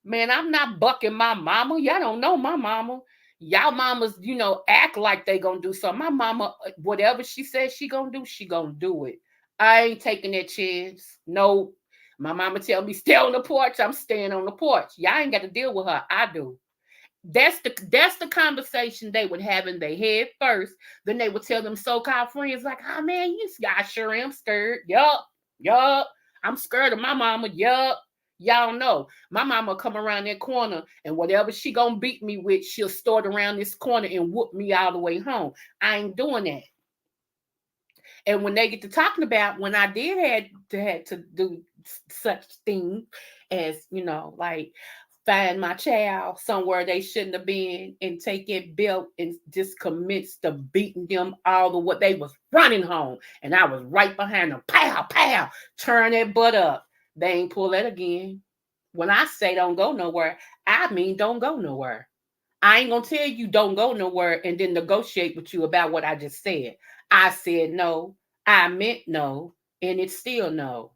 Man, I'm not bucking my mama. Y'all don't know my mama. Y'all mamas, act like they gonna do something. My mama, whatever she says she gonna do it. I ain't taking that chance. No. My mama tell me stay on the porch. I'm staying on the porch. Y'all ain't got to deal with her. I do. That's the conversation they would have in their head first. Then they would tell them so-called friends like, "Oh man, I sure am scared. Yup. I'm scared of my mama. Yup. Y'all know my mama come around that corner and whatever she gonna beat me with, she'll start around this corner and whoop me all the way home. I ain't doing that." And when they get to talking about when I did had to do such thing as like find my child somewhere they shouldn't have been and take it belt and just commits to beating them all the what they was running home and I was right behind them, pow pow, turn that butt up. They ain't pull that again. When I say don't go nowhere, I mean don't go nowhere. I ain't gonna tell you don't go nowhere and then negotiate with you about what I just said. I said no, I meant no, and it's still no.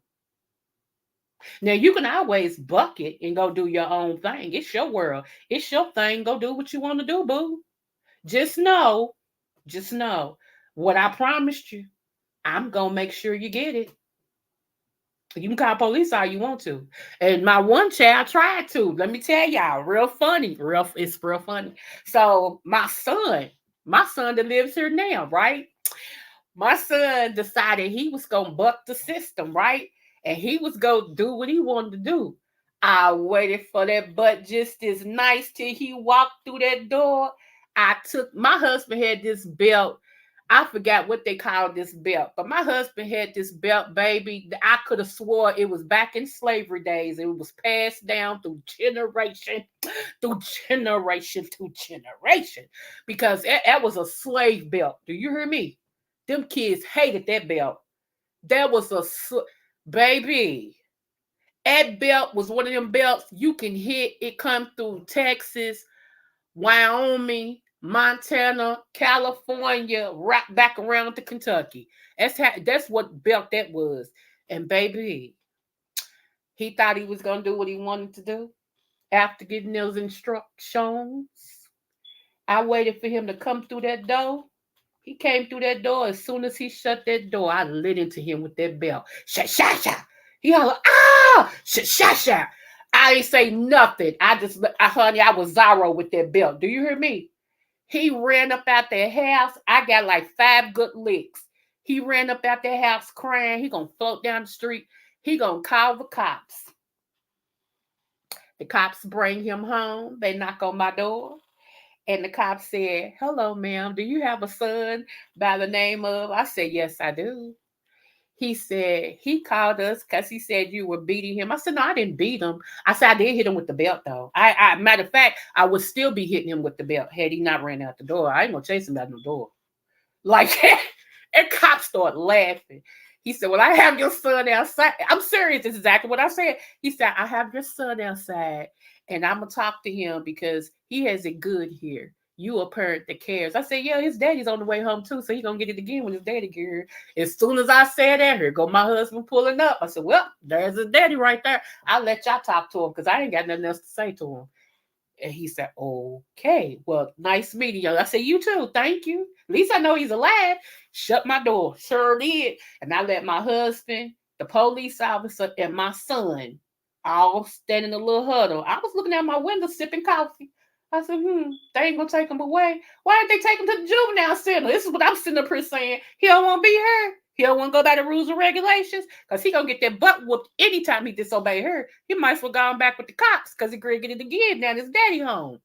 Now you can always buck it and go do your own thing. It's your world. It's your thing. Go do what you want to do, boo. Just know, just know what I promised you. I'm gonna make sure you get it. You can call police all you want to. And my one child tried to. Let me tell y'all, real funny. It's real funny. So my son that lives here now, right? My son decided he was gonna buck the system, right? And he was gonna do what he wanted to do. I waited for that butt just as nice till he walked through that door. I took my husband had this belt. I forgot what they called this belt, but my husband had this belt, baby. I could have swore it was back in slavery days. It was passed down through generation, through generation, through generation, because that was a slave belt. Do you hear me? Them kids hated that belt. That was baby. That belt was one of them belts you can hit. It come through Texas, Wyoming, Montana, California, right back around to Kentucky. That's what belt that was. And baby, he thought he was gonna do what he wanted to do. After getting those instructions, I waited for him to come through that door. He came through that door. As soon as he shut that door, I lit into him with that belt. Sha sha sha. He hollered, ah, sha sha sha. I ain't say nothing. Honey, I was Zorro with that belt. Do you hear me? He ran up out that house. I got like 5 good licks. He ran up out that house crying. He gonna float down the street. He gonna call the cops. The cops bring him home. They knock on my door. And the cop said, hello, ma'am. Do you have a son by the name of? I said, yes, I do. He said, he called us because he said you were beating him. I said, no, I didn't beat him. I said, I did hit him with the belt, though. Matter of fact, I would still be hitting him with the belt had he not ran out the door. I ain't going to chase him out the door. Like, and cop started laughing. He said, well, I have your son outside. I'm serious. This is exactly what I said. He said, I have your son outside, and I'm going to talk to him because he has it good here. You a parent that cares. I said, yeah, his daddy's on the way home, too, so he going to get it again when his daddy get here. As soon as I said that, here go my husband pulling up. I said, well, there's his daddy right there. I'll let y'all talk to him because I ain't got nothing else to say to him. And he said, okay, well, nice meeting you. I said, you too. Thank you. At least I know he's alive. Shut my door. Sure did. And I let my husband, the police officer, and my son all stand in a little huddle. I was looking out my window sipping coffee. I said, they ain't gonna take him away. Why didn't they take him to the juvenile center? This is what I'm sitting up here saying. He don't want to be here. He don't want to go by the rules and regulations because he gonna get that butt whooped anytime he disobey her. He might as well gone back with the cops because he could get it again now his daddy home.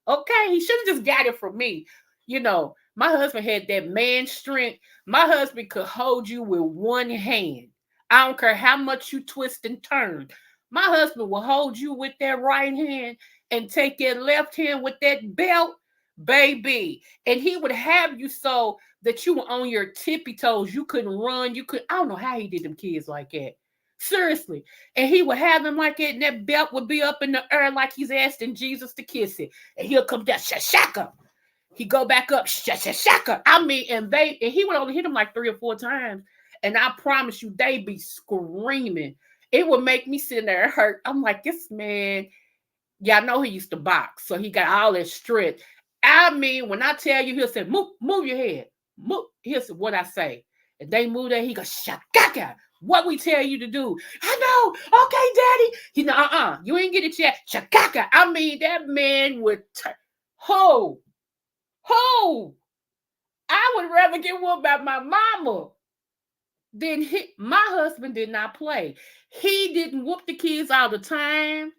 Okay, he should have just got it from me. You know, my husband had that man strength. My husband could hold you with one hand. I don't care how much you twist and turn. My husband will hold you with that right hand and take that left hand with that belt, baby. And he would have you so that you were on your tippy toes. You couldn't run. You could. I don't know how he did them kids like that. Seriously. And he would have him like that, and that belt would be up in the air like he's asking Jesus to kiss it. And he'll come down, shaka. He go back up, shaka. I mean, and he would only hit him like 3 or 4 times. And I promise you, they be screaming. It would make me sit there and hurt. I'm like, this man, y'all know he used to box, so he got all that strength. I mean, when I tell you, he'll say, move your head. Move. Here's what I say. If they move that, he goes, shakaka. What we tell you to do. I know. Okay, daddy. He know, you ain't get it yet. Shakaka. I mean, that man would ho. I would rather get whooped by my mama than my husband did not play. He didn't whoop the kids all the time.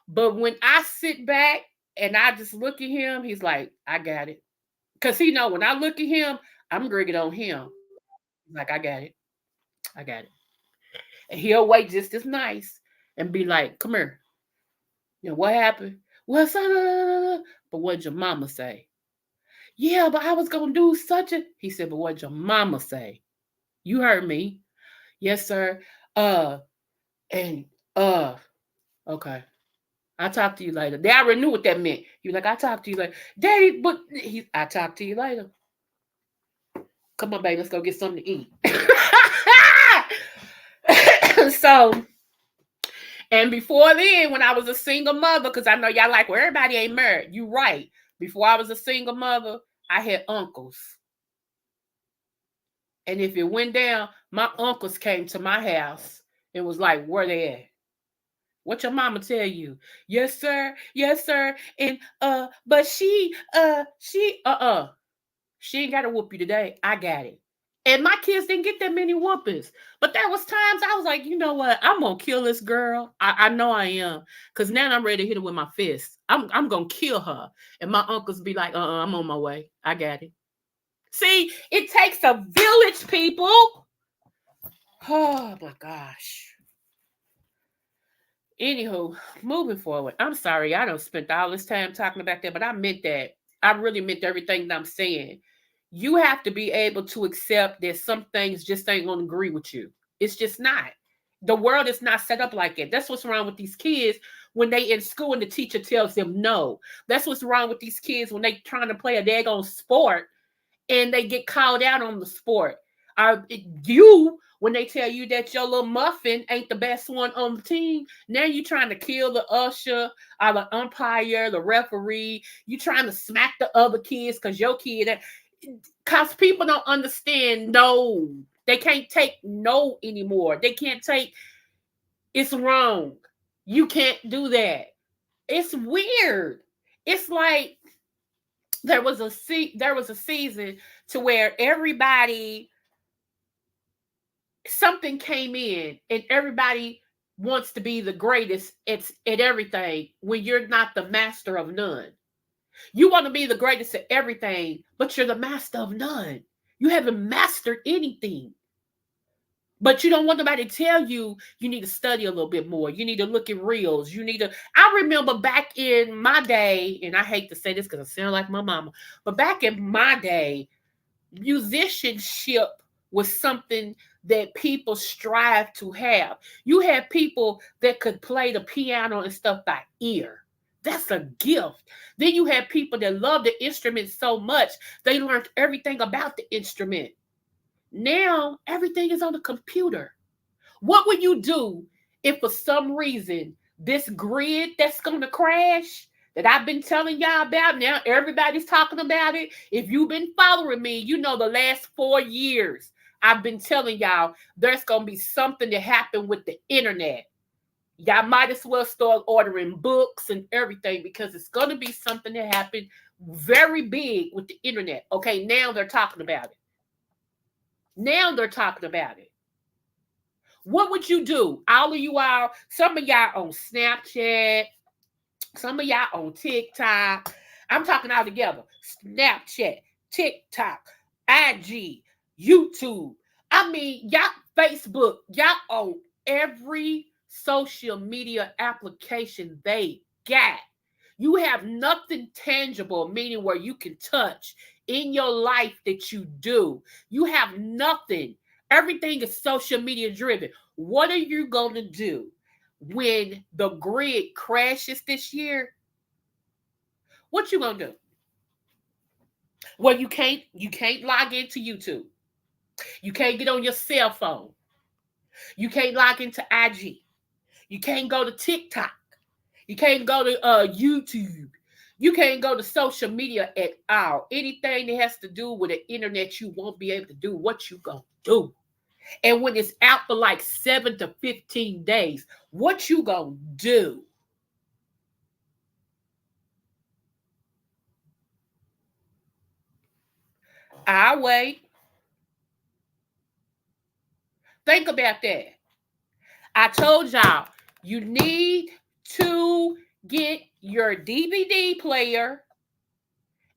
But when I sit back and I just look at him, he's like, I got it. Because he know when I look at him, I'm grigging on him. He's like, I got it. I got it. And he'll wait just as nice and be like, come here. You know, what happened? What's up? But what'd your mama say? Yeah, but I was going to do such a... He said, but what'd your mama say? You heard me. Yes, sir. And, okay. I'll talk to you later. They already knew what that meant. He was like, I'll talk to you later. Daddy, but I'll talk to you later. Come on, baby, let's go get something to eat. So, and before then, when I was a single mother, because I know y'all like, well, everybody ain't married. You right. Before I was a single mother, I had uncles. And if it went down, my uncles came to my house and was like, where they at? What your mama tell you? Yes, sir. Yes, sir. And but she ain't gotta whoop you today. I got it. And my kids didn't get that many whoopings. But there was times I was like, you know what? I'm gonna kill this girl. I know I am. Cause now I'm ready to hit her with my fist. I'm gonna kill her. And my uncles be like, I'm on my way. I got it. See, it takes a village, people. Oh my gosh. Anywho, moving forward. I'm sorry, I don't spent all this time talking about that, but I meant that. I really meant everything that I'm saying. You have to be able to accept that some things just ain't gonna agree with you. It's just not. The world is not set up like that. That's what's wrong with these kids when they in school and the teacher tells them no. That's what's wrong with these kids when they trying to play a daggone sport and they get called out on the sport. You, when they tell you that your little muffin ain't the best one on the team, now you trying to kill the usher or the umpire, the referee. You trying to smack the other kids because your kid. Because people don't understand no. They can't take no anymore. They can't take it's wrong. You can't do that. It's weird. It's like there was a season to where everybody something came in and everybody wants to be the greatest at everything when you're not the master of none. You want to be the greatest at everything, but you're the master of none. You haven't mastered anything. But you don't want nobody to tell you you need to study a little bit more. You need to look at reels. You need to. I remember back in my day, and I hate to say this because I sound like my mama, but back in my day, musicianship was something that people strive to have. You had people that could play the piano and stuff by ear. That's a gift. Then you had people that loved the instrument so much they learned everything about the instrument. Now everything is on the computer. What would you do if for some reason this grid that's going to crash that I've been telling y'all about, now everybody's talking about it. If you've been following me, you know the last 4 years I've been telling y'all there's going to be something that happened with the internet. Y'all might as well start ordering books and everything because it's going to be something that happened very big with the internet. Okay, now they're talking about it. Now they're talking about it. What would you do? All of you are, some of y'all on Snapchat, some of y'all on TikTok. I'm talking all together. Snapchat, TikTok, IG, YouTube. I mean, y'all Facebook, y'all on every social media application they got. You have nothing tangible, meaning where you can touch in your life that you do. You have nothing. Everything is social media driven. What are you going to do when the grid crashes this year? What you going to do? Well, you can't log into YouTube. You can't get on your cell phone. You can't log into IG. You can't go to TikTok. You can't go to YouTube. You can't go to social media at all. Anything that has to do with the internet, you won't be able to do. What you gonna do? And when it's out for like 7 to 15 days, what you gonna do? I wait. Think about that. I told y'all you need to get your DVD player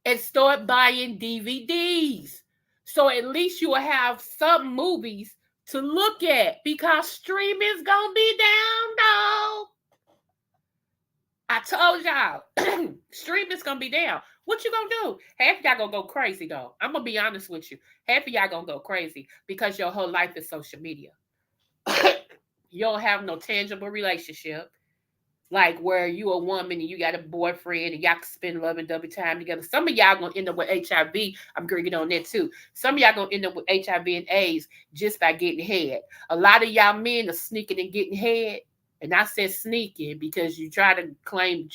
and start buying DVDs. So at least you will have some movies to look at because streaming's gonna be down, though. I told y'all, streaming's gonna be down. What you gonna do? Half of y'all gonna go crazy though. I'm gonna be honest with you. Half of y'all gonna go crazy because your whole life is social media. You don't have no tangible relationship like where you a woman and you got a boyfriend and y'all can spend love and double time together. Some of y'all gonna end up with HIV. I'm gonna get on that too. Some of y'all gonna end up with HIV and AIDS just by getting head. A lot of y'all men are sneaking and getting head. And I said sneaking because you try to claim,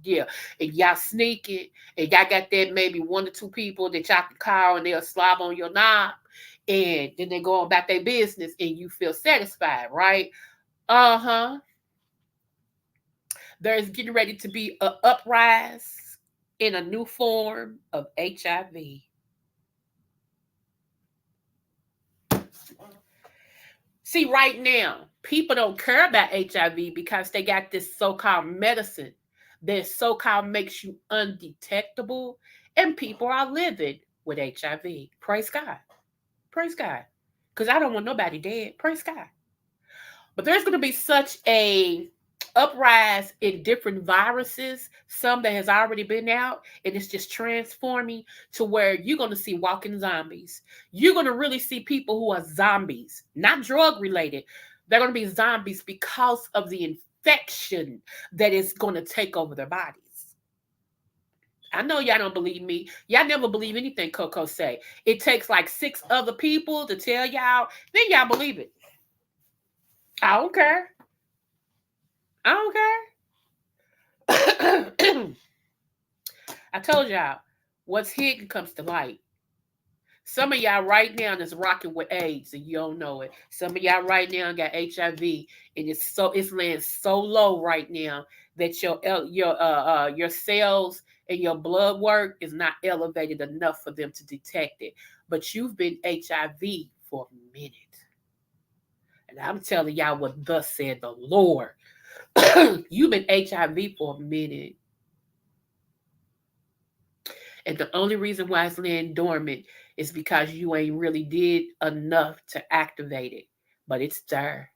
yeah, and y'all sneaking, and y'all got that maybe 1 or 2 people that y'all can call and they'll slob on your knob, and then they go on about their business and you feel satisfied, right? Uh-huh. There's getting ready to be an uprise in a new form of HIV. See, right now, people don't care about HIV because they got this so-called medicine that so-called makes you undetectable, and people are living with HIV. Praise God. Praise God. Because I don't want nobody dead. Praise God. But there's going to be such a uprise in different viruses, some that has already been out, and it's just transforming to where you're going to see walking zombies. You're going to really see people who are zombies, not drug related. They're going to be zombies because of the infection that is going to take over their bodies. I know y'all don't believe me. Y'all never believe anything Coco say. It takes like six other people to tell y'all, then y'all believe it. I don't care. I don't care. I told y'all, what's hidden comes to light. Some of y'all right now is rocking with AIDS and you don't know it. Some of y'all right now got HIV and it's laying so low right now that your cells and your blood work is not elevated enough for them to detect it. But you've been HIV for a minute. And I'm telling y'all what thus said the Lord. You've been HIV for a minute. And the only reason why it's laying dormant is because you ain't really did enough to activate it. But it's there.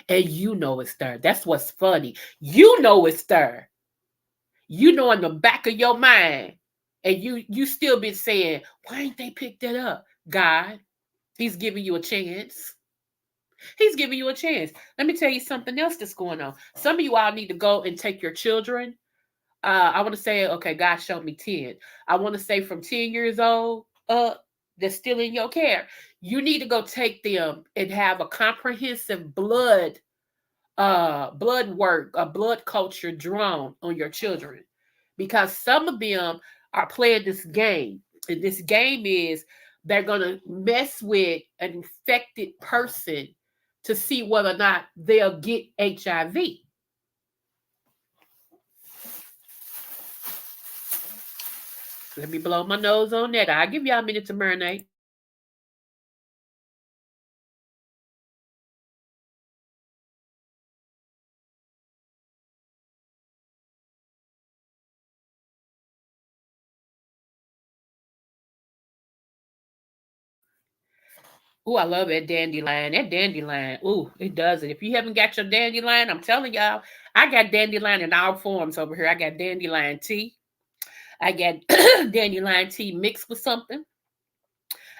And you know it's there. That's what's funny. You know it's there. You know in the back of your mind. And you still been saying, why ain't they picked that up? God, He's giving you a chance. He's giving you a chance. Let me tell you something else that's going on. Some of you all need to go and take your children. I want to say, okay, God showed me 10. I want to say from 10 years old up, they're still in your care. You need to go take them and have a comprehensive blood work, a blood culture drawn on your children. Because some of them are playing this game. And this game is they're gonna mess with an infected person to see whether or not they'll get HIV. Let me blow my nose on that. I'll give y'all a minute to marinate. Ooh, I love that dandelion. That dandelion, ooh, it does it. If you haven't got your dandelion, I'm telling y'all, I got dandelion in all forms over here. I got dandelion tea. I got dandelion tea mixed with something.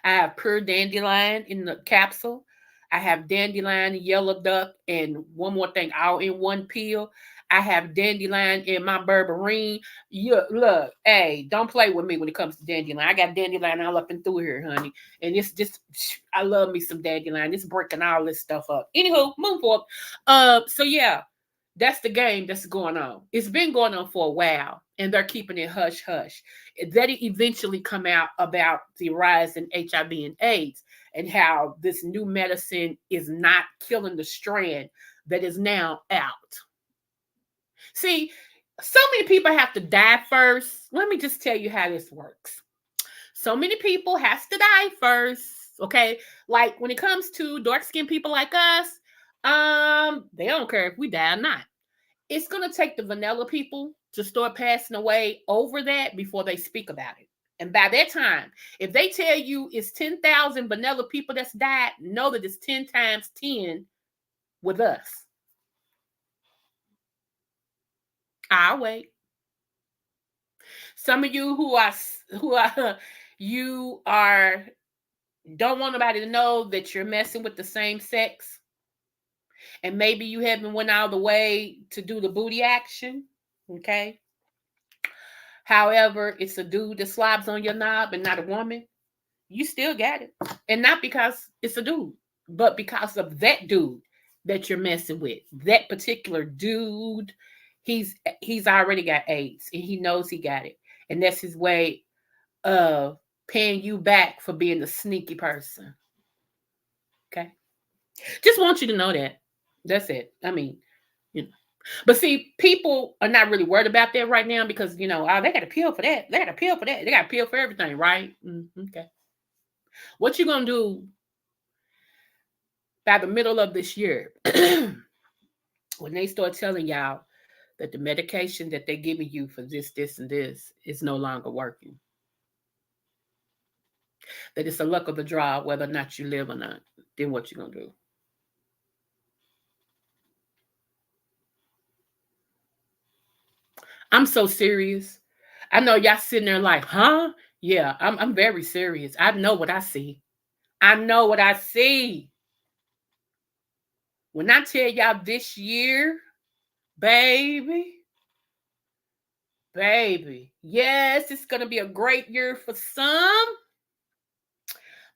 I have pure dandelion in the capsule. I have dandelion, yellow duck, and one more thing, all in one pill. I have dandelion in my berberine. You look, hey, don't play with me when it comes to dandelion. I got dandelion all up and through here, honey. And it's just, I love me some dandelion. It's breaking all this stuff up. Anywho, move forward. So yeah, that's the game that's going on. It's been going on for a while, and they're keeping it hush hush. That it eventually come out about the rise in HIV and AIDS and how this new medicine is not killing the strand that is now out. See, so many people have to die first. Let me just tell you how this works. So many people has to die first. Okay, like when it comes to dark skinned people like us, they don't care if we die or not. It's going to take the vanilla people to start passing away over that before they speak about it. And by that time, if they tell you it's 10,000 vanilla people that's died, know that it's 10 times 10 with us. I'll wait. Some of you who are you are don't want nobody to know that you're messing with the same sex, and maybe you haven't went out of the way to do the booty action. Okay. However, it's a dude that slobs on your knob and not a woman. You still got it. And not because it's a dude, but because of that dude that you're messing with. That particular dude, he's already got AIDS and he knows he got it. And that's his way of paying you back for being a sneaky person. Okay. Just want you to know that. That's it. I mean, you know. But see, people are not really worried about that right now because oh, they got a pill for that. They got a pill for that. They got a pill for everything, right? Okay. What you gonna do by the middle of this year when they start telling y'all that the medication that they're giving you for this, and this is no longer working? That it's a luck of the draw whether or not you live or not. Then what you gonna do? I'm so serious. I know y'all sitting there like, huh? Yeah, I'm very serious. I know what I see. I know what I see. When I tell y'all this year, baby, Baby. Yes, it's going to be a great year for some.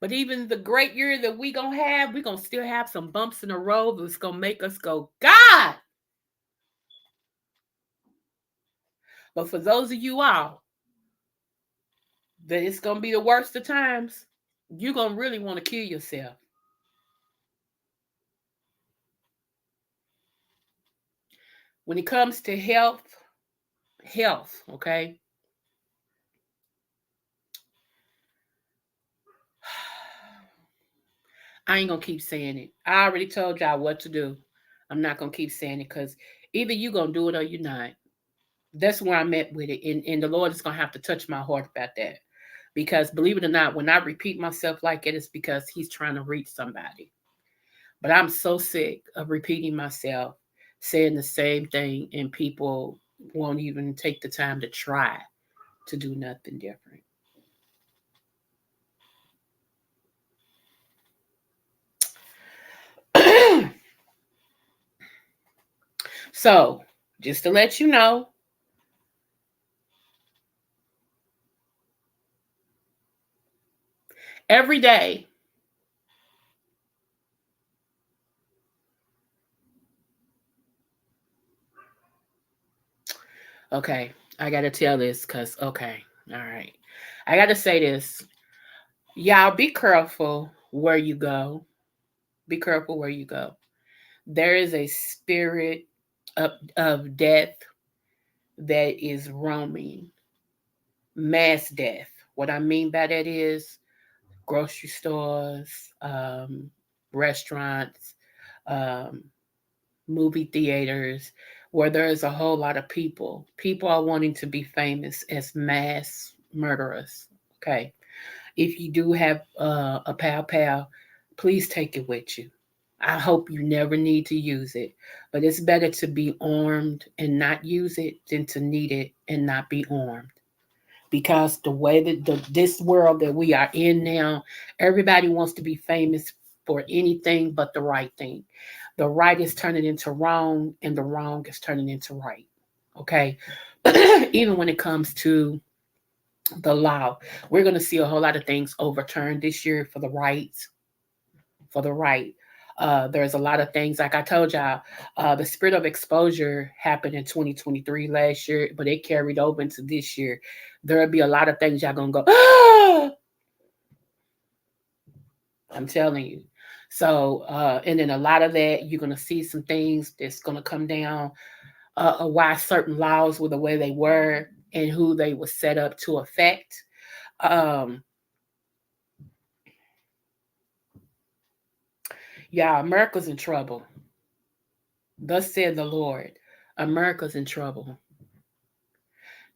But even the great year that we going to have, we going to still have some bumps in the road that's going to make us go, God. But for those of you all that it's going to be the worst of times, you're going to really want to kill yourself. When it comes to health, okay? I ain't gonna keep saying it. I already told y'all what to do. I'm not gonna keep saying it because either you gonna do it or you're not. That's where I'm at with it. And the Lord is gonna have to touch my heart about that. Because believe it or not, when I repeat myself like it, it's because He's trying to reach somebody. But I'm so sick of repeating myself, saying the same thing, and people won't even take the time to try to do nothing different. So, just to let you know, every day, okay, I gotta tell this because, okay, all right. I gotta say this. Y'all be careful where you go. Be careful where you go. There is a spirit of death that is roaming, mass death. What I mean by that is grocery stores, restaurants, um, movie theaters, where there is a whole lot of people. People are wanting to be famous as mass murderers. Okay. If you do have a pal, please take it with you. I hope you never need to use it, but it's better to be armed and not use it than to need it and not be armed. Because the way that this world that we are in now, everybody wants to be famous for anything but the right thing. The right is turning into wrong, and the wrong is turning into right. Okay, even when it comes to the law, we're going to see a whole lot of things overturned this year for the rights, for the right. There's a lot of things, like I told y'all, the spirit of exposure happened in 2023 last year, but it carried over into this year. There'll be a lot of things y'all gonna go, ah! I'm telling you. So, and then a lot of that, you're gonna see some things that's gonna come down, why certain laws were the way they were and who they were set up to affect. Um, yeah, America's in trouble. Thus said the Lord. America's in trouble.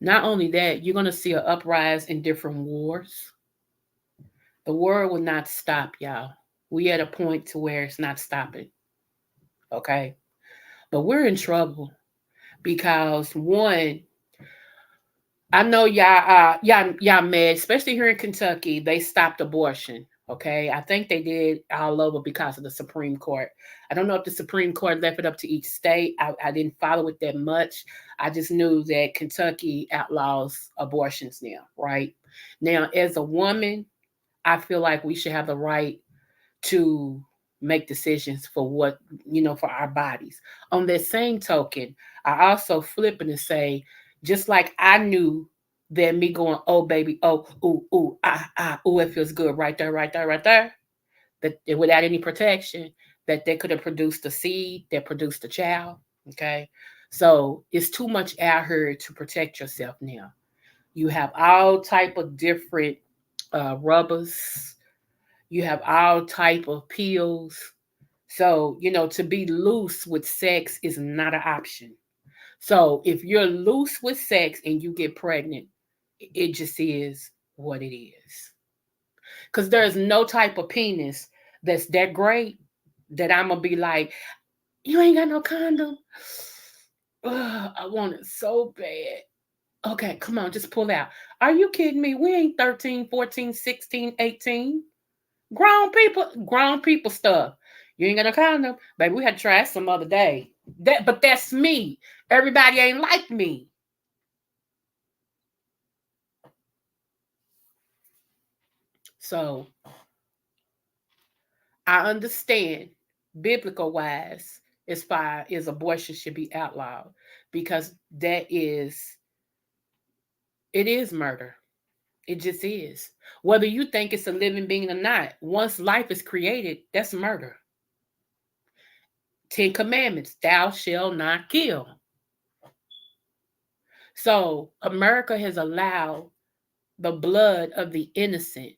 Not only that, you're going to see an uprise in different wars. The war will not stop, y'all. We at a point to where it's not stopping. Okay, but we're in trouble because one, I know y'all mad, especially here in Kentucky. They stopped abortion. Okay, I think they did all over because of the Supreme Court. I don't know if the Supreme Court left it up to each state. I didn't follow it that much. I just knew that Kentucky outlaws abortions now. Right now, as a woman, I feel like we should have the right to make decisions for what, for our bodies. On that same token, I also flip it and say, just like I knew that me going, oh baby, oh, ooh, ooh, ooh, it feels good right there, right there, right there, that without any protection, that they could have produced a seed that produced a child. Okay. So it's too much out here to protect yourself now. You have all type of different rubbers, you have all type of pills. So, to be loose with sex is not an option. So if you're loose with sex and you get pregnant, it just is what it is. Because there's no type of penis that's that great that I'm going to be like, you ain't got no condom. Ugh, I want it so bad. Okay, come on, just pull out. Are you kidding me? We ain't 13, 14, 16, 18. Grown people stuff. You ain't got no condom, baby. We had to try some other day. But that's me. Everybody ain't like me. So I understand biblical wise as far as abortion should be outlawed because it is murder. It just is. Whether you think it's a living being or not, once life is created, that's murder. 10 commandments, thou shalt not kill. So America has allowed the blood of the innocent,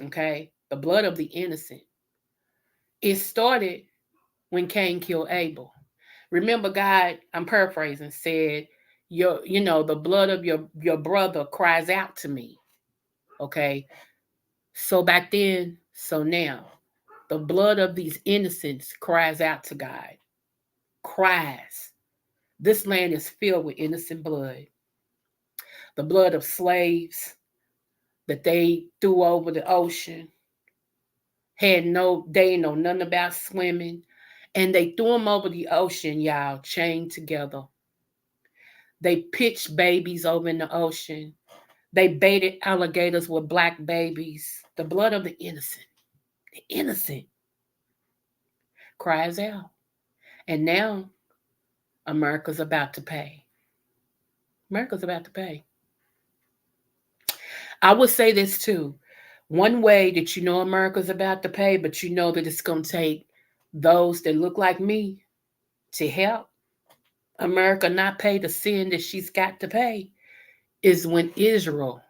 okay? The blood of the innocent. It started when Cain killed Abel. Remember, God, I'm paraphrasing, said, the blood of your brother cries out to me. Okay. So back then, so now, the blood of these innocents cries out to God. Cries. This land is filled with innocent blood. The blood of slaves that they threw over the ocean, they ain't know nothing about swimming. And they threw them over the ocean, y'all, chained together. They pitched babies over in the ocean. They baited alligators with black babies. The blood of the innocent cries out. And now America's about to pay. America's about to pay. I would say this too. One way that you know America's about to pay, but you know that it's going to take those that look like me to help America not pay the sin that she's got to pay, is when Israel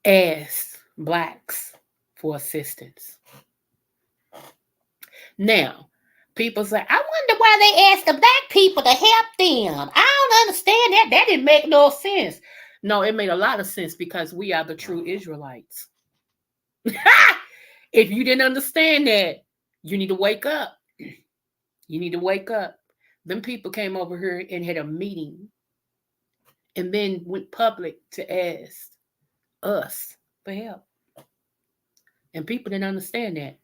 asked blacks for assistance. Now, people say, I wonder why they asked the black people to help them. I don't understand that. That didn't make no sense. No, it made a lot of sense because we are the true Israelites. If you didn't understand that, you need to wake up. You need to wake up. Them people came over here and had a meeting and then went public to ask us for help. And people didn't understand that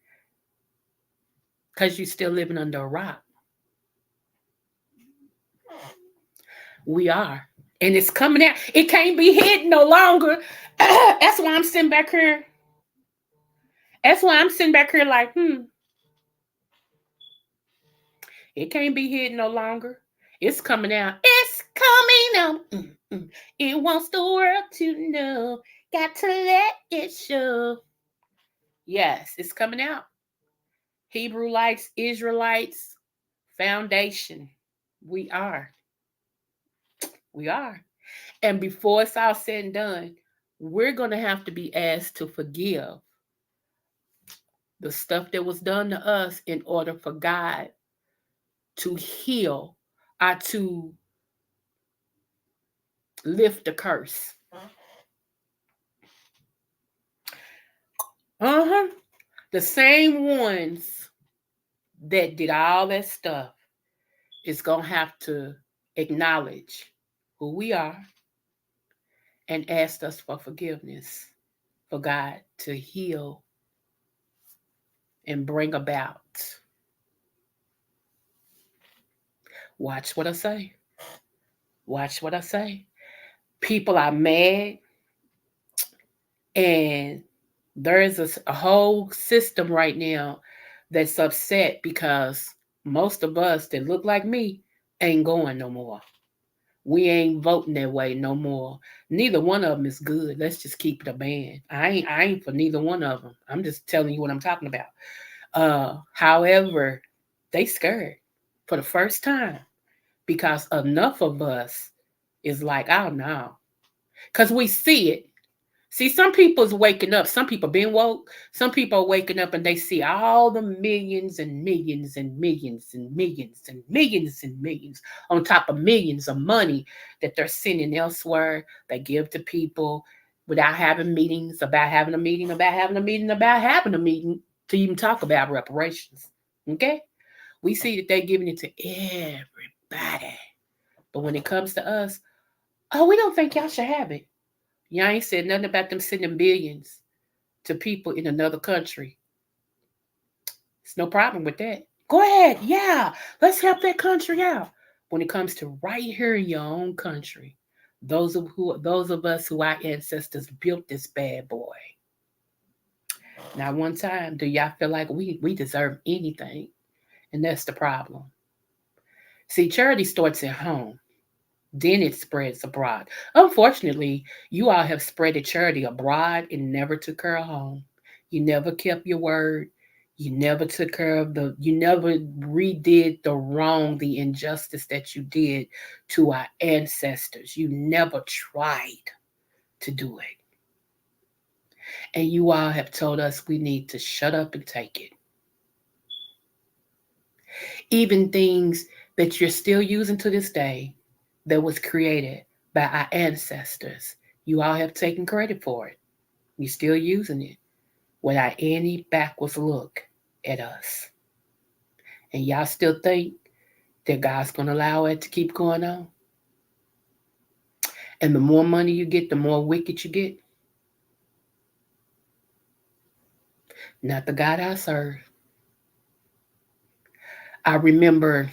because you're still living under a rock. We are. And it's coming out. It can't be hidden no longer. That's why I'm sitting back here. That's why I'm sitting back here like, it can't be hidden no longer. It's coming out. It's coming out. It wants the world to know. Got to let it show. Yes, it's coming out. Hebrewites, Israelites, foundation. We are. We are. And before it's all said and done, we're going to have to be asked to forgive the stuff that was done to us in order for God to heal or to lift the curse. Uh-huh. The same ones that did all that stuff is going to have to acknowledge who we are and ask us for forgiveness for God to heal and bring about. Watch what I say. Watch what I say. People are mad, and there is a whole system right now that's upset because most of us that look like me ain't going no more. We ain't voting that way no more. Neither one of them is good. Let's just keep it a band. I ain't for neither one of them. I'm just telling you what I'm talking about. However, they scared for the first time because enough of us is like, oh no, because we see it. See, some people's waking up. Some people being woke. Some people are waking up and they see all the millions and millions and millions and millions and millions and millions on top of millions of money that they're sending elsewhere. They give to people without having meetings, about having a meeting, about having a meeting, about having a meeting to even talk about reparations. Okay? We see that they're giving it to everybody. But when it comes to us, oh, we don't think y'all should have it. Y'all ain't said nothing about them sending billions to people in another country. It's no problem with that. Go ahead. Yeah. Let's help that country out. When it comes to right here in your own country, Those of us who our ancestors built this bad boy. Now, one time, do y'all feel like we deserve anything? And that's the problem. See, charity starts at home, then it spreads abroad. Unfortunately, you all have spread charity abroad and never took care of home. You never kept your word. You never took care of you never redid the wrong, the injustice that you did to our ancestors. You never tried to do it. And you all have told us we need to shut up and take it. Even things that you're still using to this day that was created by our ancestors. You all have taken credit for it. You're still using it without any backwards look at us. And y'all still think that God's going to allow it to keep going on? And the more money you get, the more wicked you get? Not the God I serve. I remember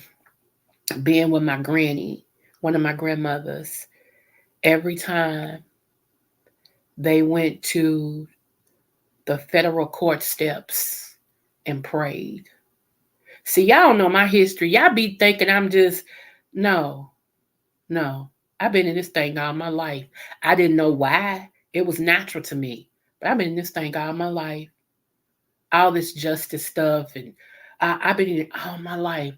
being with my granny, one of my grandmothers, every time they went to the federal court steps and prayed. See, y'all don't know my history. Y'all be thinking I'm just, no, no. I've been in this thing all my life. I didn't know why. It was natural to me. But I've been in this thing all my life. All this justice stuff. And I've been in it all my life.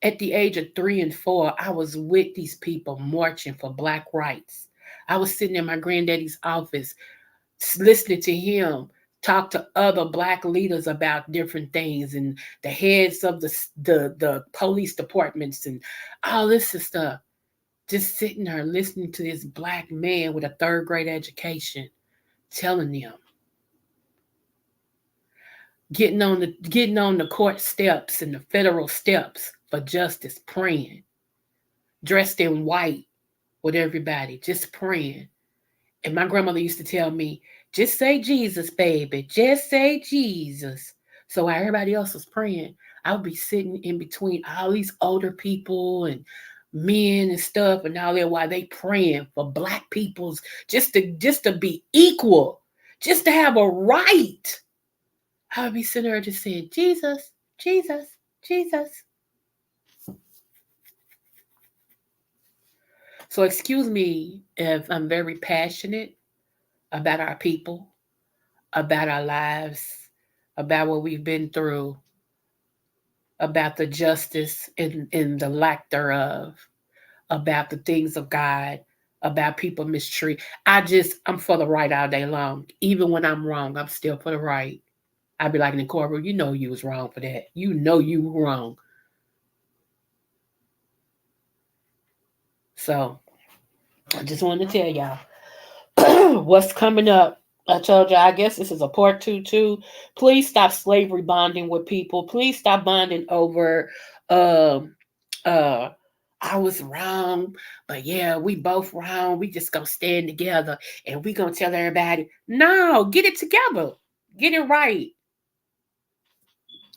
At the age of 3 and 4, I was with these people marching for Black rights. I was sitting in my granddaddy's office listening to him talk to other Black leaders about different things and the heads of the police departments and all this stuff. Just sitting there listening to this Black man with a third grade education telling them, getting on the court steps and the federal steps for justice, praying, dressed in white with everybody, just praying. And my grandmother used to tell me, just say Jesus, baby. Just say Jesus. So while everybody else was praying, I would be sitting in between all these older people and men and stuff and all that while they praying for Black people's just to be equal, just to have a right. I would be sitting there just saying, Jesus, Jesus, Jesus. So excuse me if I'm very passionate about our people, about our lives, about what we've been through, about the justice and the lack thereof, about the things of God, about people mistreat. I'm for the right all day long. Even when I'm wrong, I'm still for the right. I'd be like in the courtroom, you know you was wrong for that. You know you were wrong. So I just wanted to tell y'all what's coming up. I told you, I guess this is a part two too. Please stop slavery bonding with people. Please stop bonding over um uh I was wrong, but yeah, we both wrong. We just gonna stand together and we gonna tell everybody, no, get it together. Get it right.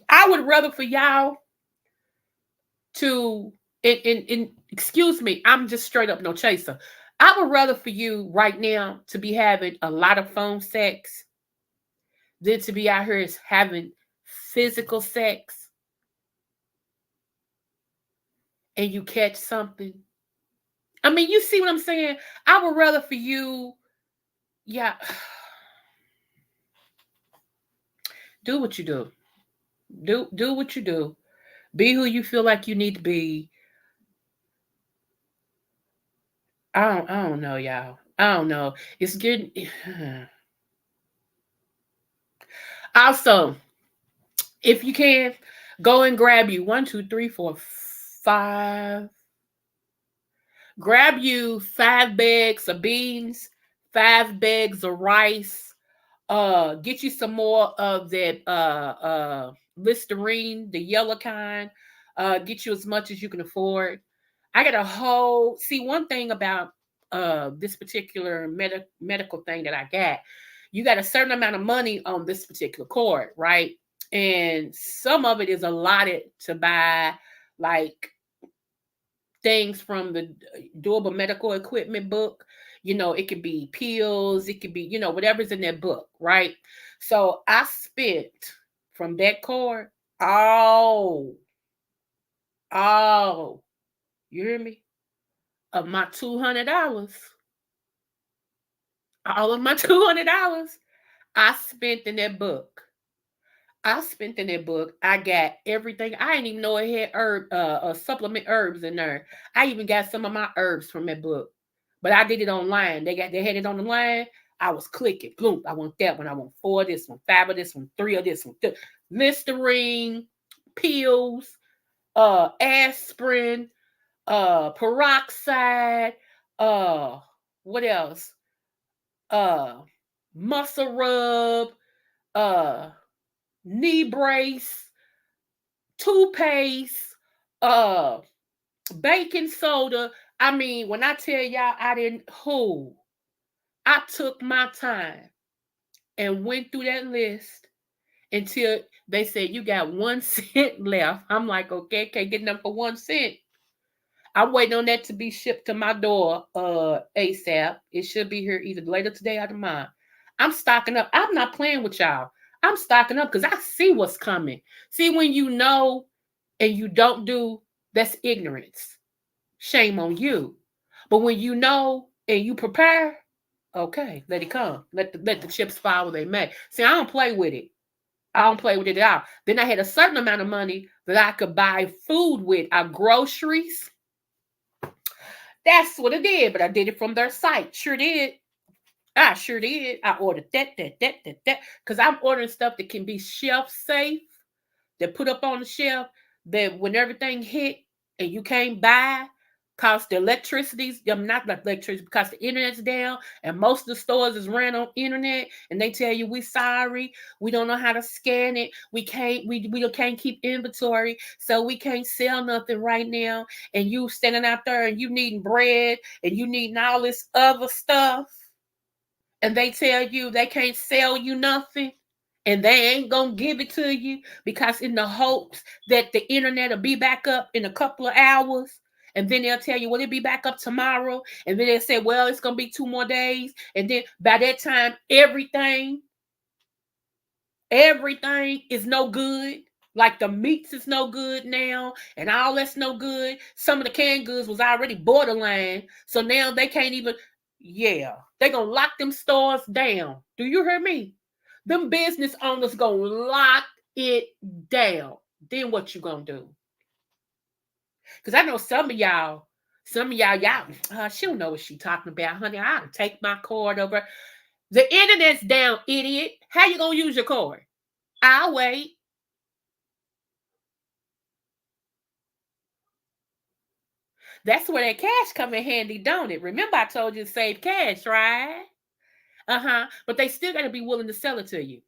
I would rather for y'all to excuse me, I'm just straight up no chaser. I would rather for you right now to be having a lot of phone sex than to be out here having physical sex and you catch something. I mean, you see what I'm saying? I would rather for you, yeah, do what you do. Do what you do. Be who you feel like you need to be. I don't know, y'all. I don't know. It's getting also, if you can, go and grab you 1, 2, 3, 4, 5. Grab you 5 bags of beans, 5 bags of rice. Get you some more of that Listerine, the yellow kind. Get you as much as you can afford. I got a whole see one thing about this particular medical thing that I got. You got a certain amount of money on this particular card, right? And some of it is allotted to buy like things from the durable medical equipment book. It could be pills, it could be, whatever's in that book, right? So I spent from that card all, all, you hear me? Of my $200, all of my $200, I spent in that book. I spent in that book. I got everything. I didn't even know it had supplement herbs in there. I even got some of my herbs from that book, but I did it online. They had it on the line. I was clicking. Boom. I want that one. I want four of this one, five of this one, three of this one. Listerine, pills, aspirin, peroxide, uh, what else? Uh, muscle rub, uh, knee brace, toothpaste, uh, baking soda. I mean, when I tell y'all I didn't who, I took my time and went through that list until they said you got 1 cent left. I'm like, okay, can't get enough for 1 cent. I'm waiting on that to be shipped to my door ASAP. It should be here either later today or tomorrow. I'm stocking up. I'm not playing with y'all. I'm stocking up because I see what's coming. See, when you know and you don't do, that's ignorance. Shame on you. But when you know and you prepare, okay, let it come. Let the chips fall where they may. See, I don't play with it. I don't play with it at all. Then I had a certain amount of money that I could buy food with, our groceries. That's what I did, but I did it from their site. Sure did. I sure did. I ordered that. Because I'm ordering stuff that can be shelf safe, that put up on the shelf, that when everything hit and you can't buy, cause the electricity's, not the electricity, because the internet's down and most of the stores is ran on internet and they tell you we sorry, we don't know how to scan it, we can't keep inventory, so we can't sell nothing right now. And you standing out there and you needing bread and you needing all this other stuff, and they tell you they can't sell you nothing and they ain't gonna give it to you because in the hopes that the internet will be back up in a couple of hours, and then they'll tell you, well, it'll be back up tomorrow, and then they'll say, well, it's gonna be 2 more days, and then by that time everything is no good. Like the meats is no good now, and all that's no good. Some of the canned goods was already borderline, so now they can't even. Yeah, they gonna lock them stores down. Do you hear me? Them business owners gonna lock it down. Then what you gonna do? Because I know she don't know what she talking about, honey. I'll take my card over. The internet's down, idiot. How you gonna use your card? I'll wait. That's where that cash come in handy, don't it? Remember I told you to save cash, right? Uh-huh. But they still got to be willing to sell it to you.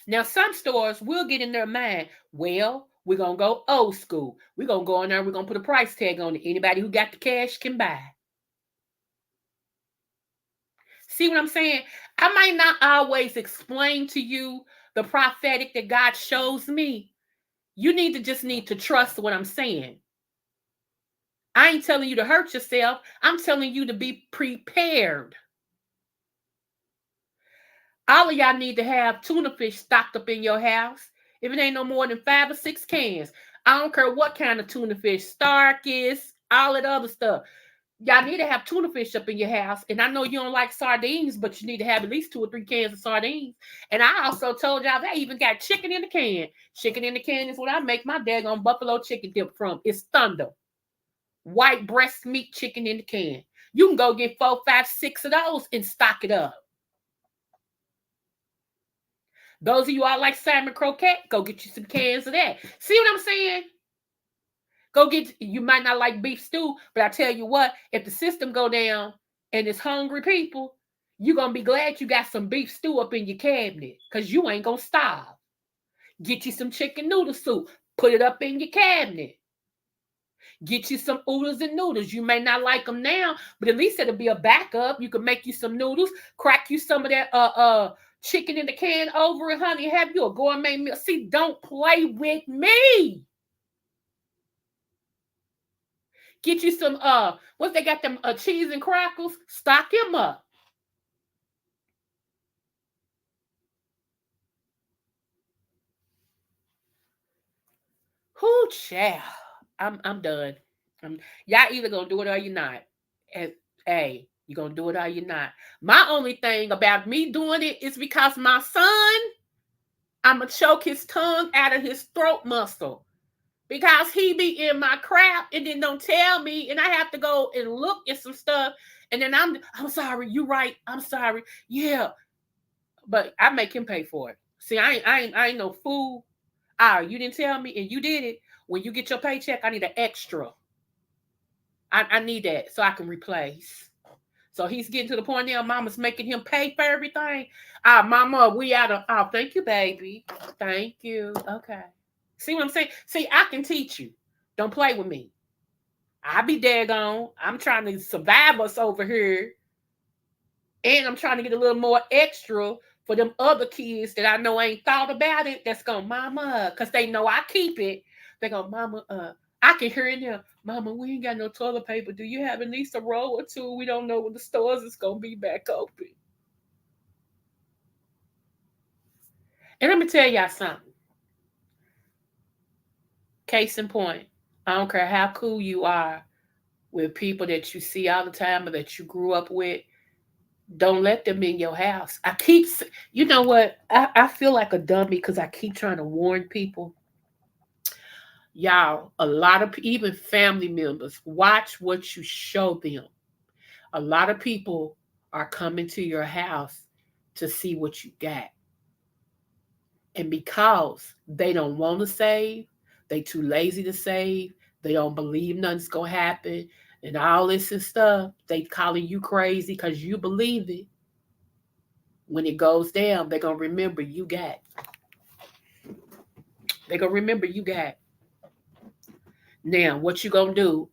Now, some stores will get in their mind, well, we're going to go old school. We're going to go in there, we're going to put a price tag on it. Anybody who got the cash can buy. See what I'm saying? I might not always explain to you the prophetic that God shows me. You need to trust what I'm saying. I ain't telling you to hurt yourself. I'm telling you to be prepared. All of y'all need to have tuna fish stocked up in your house. If it ain't no more than 5 or 6 cans. I don't care what kind of tuna fish, Starkist, all that other stuff. Y'all need to have tuna fish up in your house. And I know you don't like sardines, but you need to have at least 2 or 3 cans of sardines. And I also told y'all they even got chicken in the can. Chicken in the can is what I make my daggone buffalo chicken dip from. It's Thunder. White breast meat chicken in the can. You can go get 4, 5, 6 of those and stock it up. Those of you all like salmon croquette, go get you some cans of that. See what I'm saying? Go get, you might not like beef stew, but I tell you what, if the system go down and it's hungry people, you're going to be glad you got some beef stew up in your cabinet because you ain't going to starve. Get you some chicken noodle soup. Put it up in your cabinet. Get you some oodles and noodles. You may not like them now, but at least it'll be a backup. You can make you some noodles, crack you some of that chicken in the can over it, honey. Have you a gourmet meal? See, don't play with me. Get you some what they got them cheese and crackers. Stock him up. Whoo, child. I'm done. Y'all either gonna do it or you're not. And hey, you're gonna do it or you're not. My only thing about me doing it is because my son, I'ma choke his tongue out of his throat muscle. Because he be in my crap and then don't tell me, and I have to go and look at some stuff, and then I'm sorry, you right, I'm sorry, yeah, but I make him pay for it. See, I ain't no fool. Ah, you didn't tell me, and you did it. When you get your paycheck, I need an extra. I need that so I can replace. So he's getting to the point now. Mama's making him pay for everything. Ah, mama, we out of. Oh, thank you, baby. Thank you. Okay. See what I'm saying? See, I can teach you. Don't play with me. I be daggone. I'm trying to survive us over here. And I'm trying to get a little more extra for them other kids that I know ain't thought about it. That's going, mama, because they know I keep it. They go, mama, I can hear it now. Mama, we ain't got no toilet paper. Do you have at least a roll or two? We don't know when the stores is going to be back open. And let me tell y'all something. Case in point, I don't care how cool you are with people that you see all the time or that you grew up with. Don't let them in your house. You know what? I feel like a dummy because I keep trying to warn people. Y'all, a lot of even family members, watch what you show them. A lot of people are coming to your house to see what you got. And because they don't want to save, they too lazy to save, they don't believe nothing's gonna happen, and all this and stuff, they calling you crazy because you believe it. When it goes down, they're gonna remember you got. They're gonna remember you got. Now, what you gonna do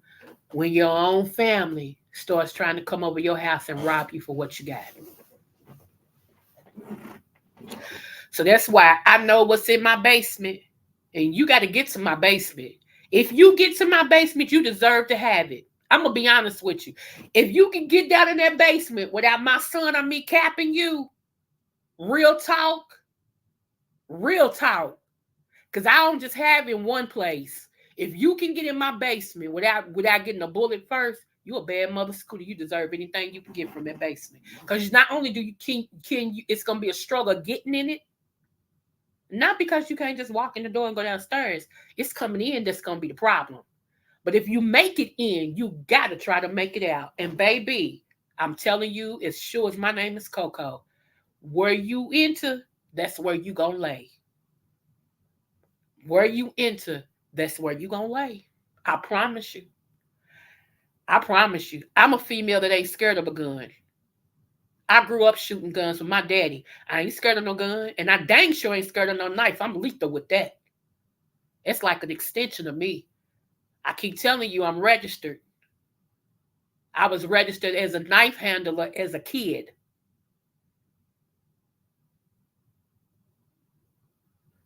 when your own family starts trying to come over your house and rob you for what you got? So that's why I know what's in my basement, and you got to get to my basement. If you get to my basement, you deserve to have it. I'm gonna be honest with you. If you can get down in that basement without my son or me capping you, real talk, real talk. Because I don't just have in one place. If you can get in my basement without getting a bullet first, you a bad mother scooter. You deserve anything you can get from that basement. Because not only do you can you, it's gonna be a struggle getting in it. Not because you can't just walk in the door and go downstairs. It's coming in that's gonna be the problem. But if you make it in, you gotta try to make it out. And baby, I'm telling you, as sure as my name is Coco, where you enter, that's where you gonna lay. Where you enter, that's where you gonna lay. I promise you. I promise you. I'm a female that ain't scared of a gun. I grew up shooting guns with my daddy. I ain't scared of no gun, and I dang sure ain't scared of no knife. I'm lethal with that. It's like an extension of me. I keep telling you, I'm registered. I was registered as a knife handler as a kid.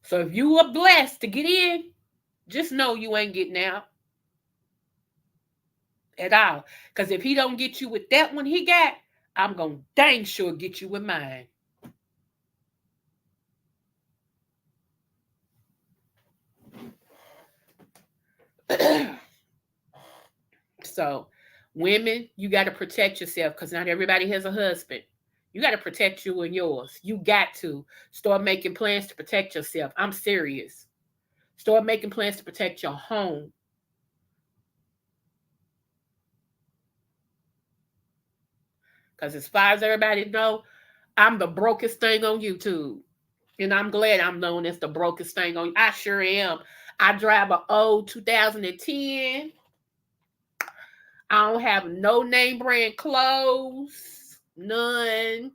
So if you are blessed to get in, just know you ain't getting out at all. Because if he don't get you with that one he got, I'm going to dang sure get you with mine. So, women, you got to protect yourself because not everybody has a husband. You got to protect you and yours. You got to start making plans to protect yourself. I'm serious. Start making plans to protect your home. Because as far as everybody know, I'm the brokest thing on YouTube. And I'm glad I'm known as the brokest thing on. I sure am. I drive an old 2010. I don't have no name brand clothes. None.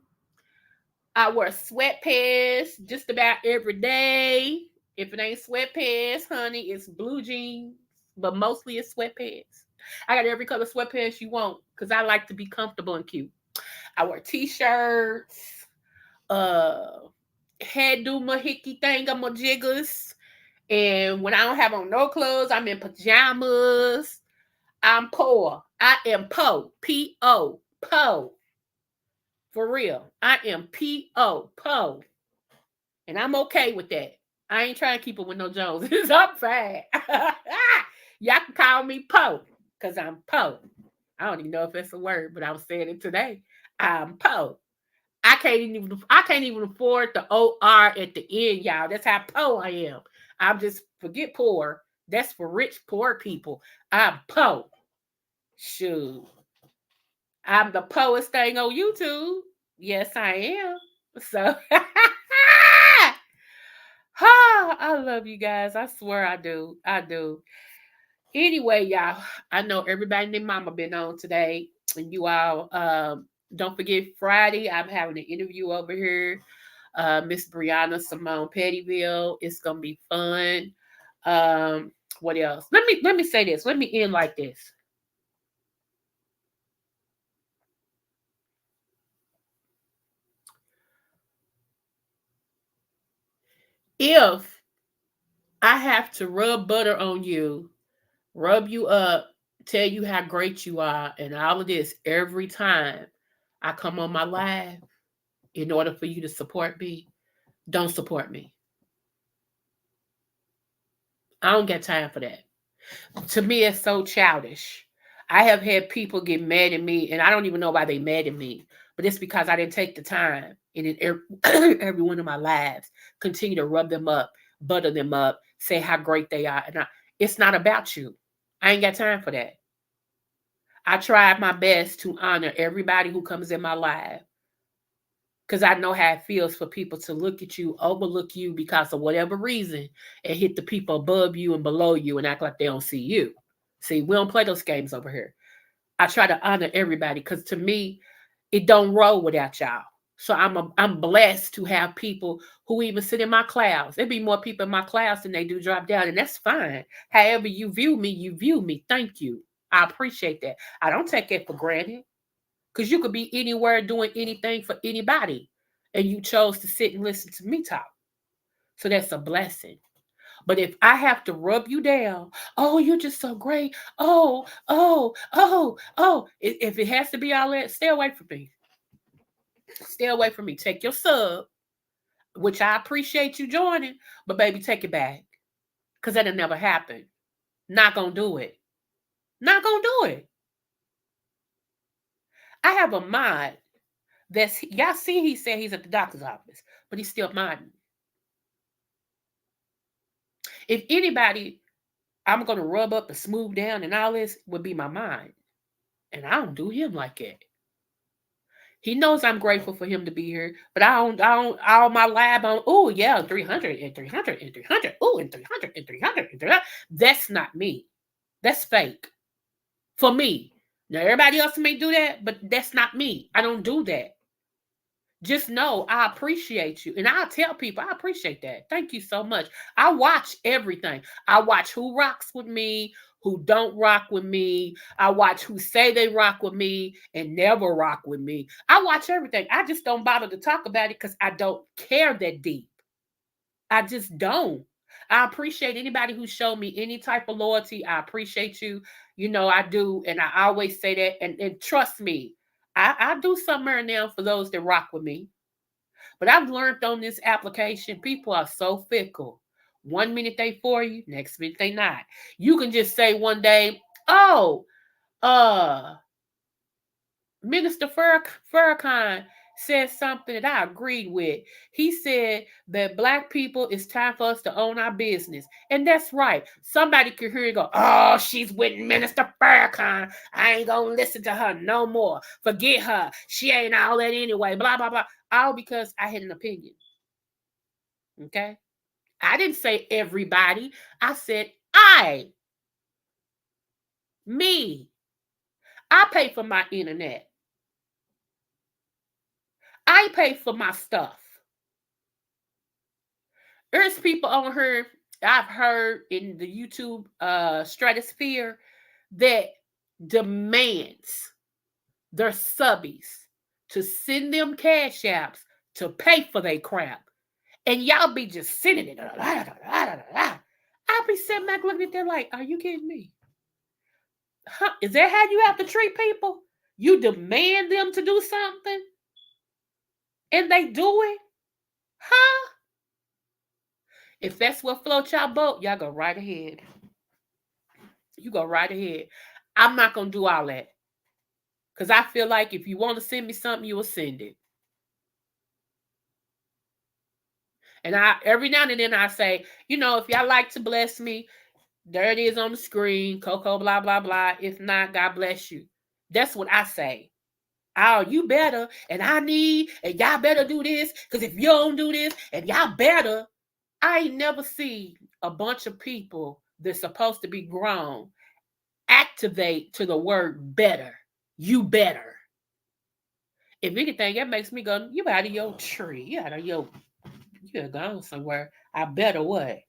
I wear sweatpants just about every day. If it ain't sweatpants, honey, it's blue jeans, but mostly it's sweatpants. I got every color sweatpants you want because I like to be comfortable and cute. I wear t-shirts, uh, hairdo mahickey thingamajiggas. And when I don't have on no clothes, I'm in pajamas. I'm poor. I am po. P-O. Po. For real. I am P-O. Po. And I'm okay with that. I ain't trying to keep it with no Joneses. I'm fine. Y'all can call me Po. Because I'm Po. I don't even know if that's a word, but I was saying it today. I'm Po. I can't even afford the OR at the end, y'all. That's how poor I am. I'm just forget poor. That's for rich poor people. I'm po. Shoot. I'm the poest thing on YouTube. Yes, I am. So I love you guys. I swear I do. I do. Anyway, y'all, I know everybody and their mama been on today. And you all don't forget Friday. I'm having an interview over here. Miss Brianna Simone Pettyville. It's gonna be fun. What else? Let me say this. Let me end like this. If I have to rub butter on you, rub you up, tell you how great you are, and all of this every time I come on my live in order for you to support me, don't support me. I don't got time for that. To me, it's so childish. I have had people get mad at me, and I don't even know why they mad at me, but it's because I didn't take the time and in every one of my lives continue to rub them up, butter them up, say how great they are. And it's not about you. I ain't got time for that. I tried my best to honor everybody who comes in my life because I know how it feels for people to look at you, overlook you because of whatever reason, and hit the people above you and below you and act like they don't see you. See, we don't play those games over here. I try to honor everybody because to me, it don't roll without y'all. So I'm blessed to have people who even sit in my class. There'd be more people in my class than they do drop down, and that's fine. However you view me, you view me. Thank you. I appreciate that. I don't take it for granted because you could be anywhere doing anything for anybody, and you chose to sit and listen to me talk. So that's a blessing. But if I have to rub you down, oh, you're just so great. Oh, oh, oh, oh. If it has to be all that, stay away from me. Stay away from me. Take your sub, which I appreciate you joining, but baby, take it back. Because that'll never happen. Not gonna do it. Not gonna do it. I have a mod that's y'all see he said he's at the doctor's office, but he's still modding. If anybody I'm gonna rub up and smooth down and all this would be my mind. And I don't do him like that. He knows I'm grateful for him to be here, but I don't, all my lab on, oh, yeah, 300 and 300 and 300, oh, and 300 and 300 and 300. That's not me. That's fake for me. Now, everybody else may do that, but that's not me. I don't do that. Just know I appreciate you. And I tell people I appreciate that. Thank you so much. I watch everything. I watch who rocks with me, who don't rock with me. I watch who say they rock with me and never rock with me. I watch everything. I just don't bother to talk about it because I don't care that deep. I just don't. I appreciate anybody who showed me any type of loyalty. I appreciate you. You know, I do. And I always say that. And trust me, I do something right now for those that rock with me. But I've learned on this application, people are so fickle. One minute they for you, next minute they not. You can just say one day, oh, uh, Minister Farrakhan said something that I agreed with. He said that black people, it's time for us to own our business. And that's right. Somebody could hear you go, oh, she's with Minister Farrakhan. I ain't going to listen to her no more. Forget her. She ain't all that anyway. Blah, blah, blah. All because I had an opinion. Okay? I didn't say everybody. I said me. I pay for my internet. I pay for my stuff. There's people on here I've heard in the YouTube stratosphere that demands their subbies to send them cash apps to pay for their crap. And y'all be just sitting it. I'll be sitting back looking at them like, are you kidding me? Huh? Is that how you have to treat people? You demand them to do something and they do it? Huh? If that's what floats your boat, y'all go right ahead. You go right ahead. I'm not gonna do all that. Cause I feel like if you want to send me something, you will send it. And I every now and then I say, if y'all like to bless me, there it is on the screen, Coco, blah, blah, blah. If not, God bless you. That's what I say. Oh, you better, and I need, and y'all better do this, because if you don't do this, and y'all better, I ain't never see a bunch of people that's supposed to be grown activate to the word better. You better. If anything, that makes me go, you out of your tree. You're gone somewhere. I better what?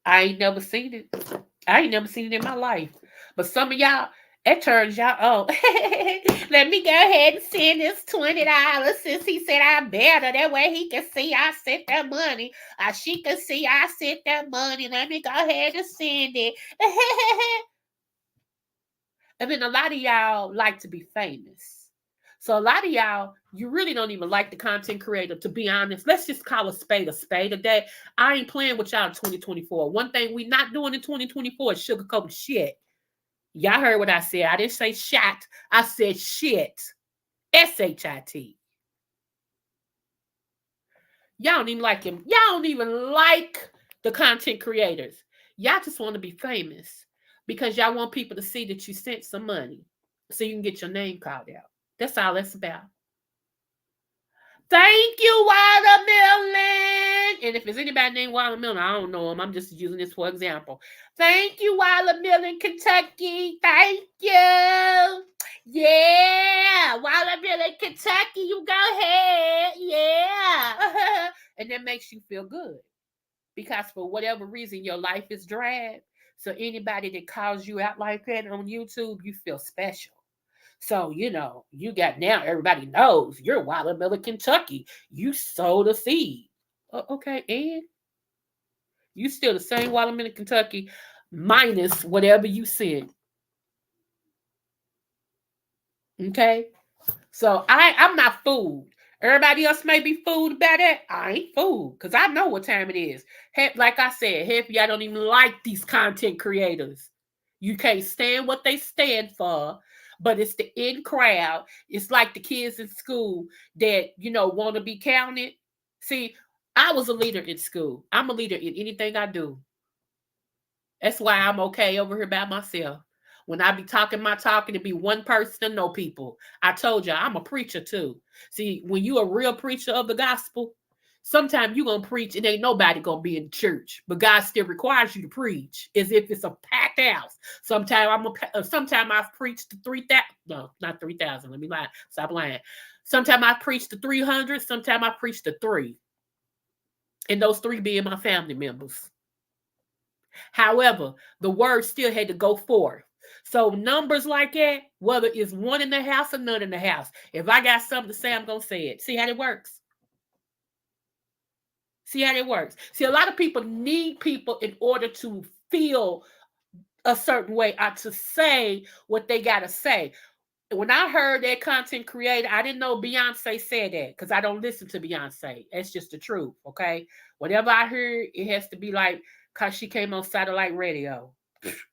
I ain't never seen it. I ain't never seen it in my life. But some of y'all, it turns y'all, let me go ahead and send this $20 since he said I better. That way he can see I sent that money. Or she can see I sent that money. Let me go ahead and send it. I mean, a lot of y'all like to be famous. So a lot of y'all, you really don't even like the content creator, to be honest. Let's just call a spade today. I ain't playing with y'all in 2024. One thing we not doing in 2024 is sugarcoat shit. Y'all heard what I said. I didn't say shot. I said shit. SHIT. Y'all don't even like him. Y'all don't even like the content creators. Y'all just want to be famous because y'all want people to see that you sent some money so you can get your name called out. That's all that's about. Thank you, Watermelon. And if there's anybody named Watermelon, I don't know him. I'm just using this for example. Thank you, Watermelon, Kentucky. Thank you. Yeah, Watermelon, Kentucky. You go ahead. Yeah. And that makes you feel good because for whatever reason, your life is drab. So anybody that calls you out like that on YouTube, you feel special. So, you got now everybody knows you're Watermelon, Kentucky. You sowed a seed. Okay, and you still the same Watermelon, Kentucky, minus whatever you sent. Okay? So I'm not fooled. Everybody else may be fooled about that. I ain't fooled because I know what time it is. Like I said, half of y'all don't even like these content creators. You can't stand what they stand for, but it's the in crowd. It's like the kids in school that, want to be counted. See, I was a leader in school. I'm a leader in anything I do. That's why I'm okay over here by myself. When I be talking my talking, to be one person to know people. I told you I'm a preacher too. See, when you a real preacher of the gospel, sometimes you gonna preach and ain't nobody gonna be in church, but God still requires you to preach as if it's a packed house. Sometimes I've preached to 3,000. No, not 3,000. Let me lie. Stop lying. Sometimes I preached to 300. Sometimes I preached to three, and those three being my family members. However, the word still had to go forth. So numbers like that, whether it's one in the house or none in the house, if I got something to say, I'm gonna say it. See how it works? See how it works? See, a lot of people need people in order to feel a certain way or to say what they gotta say. When I heard that content creator, I didn't know Beyonce said that because I don't listen to Beyonce. That's just the truth, okay? Whatever I heard, it has to be like because she came on satellite radio.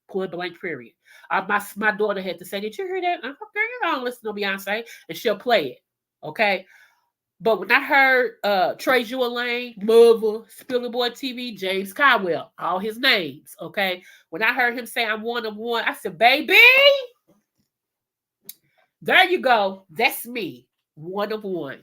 Point blank, period. My daughter had to say, "Did you hear that?" I'm like, "Girl, you don't listen to Beyonce," and she'll play it, okay? But when I heard Trey Lane, Mother, Spiller Boy TV, James Caldwell, all his names, okay? When I heard him say I'm one of one, I said, "Baby, there you go. That's me. One of one.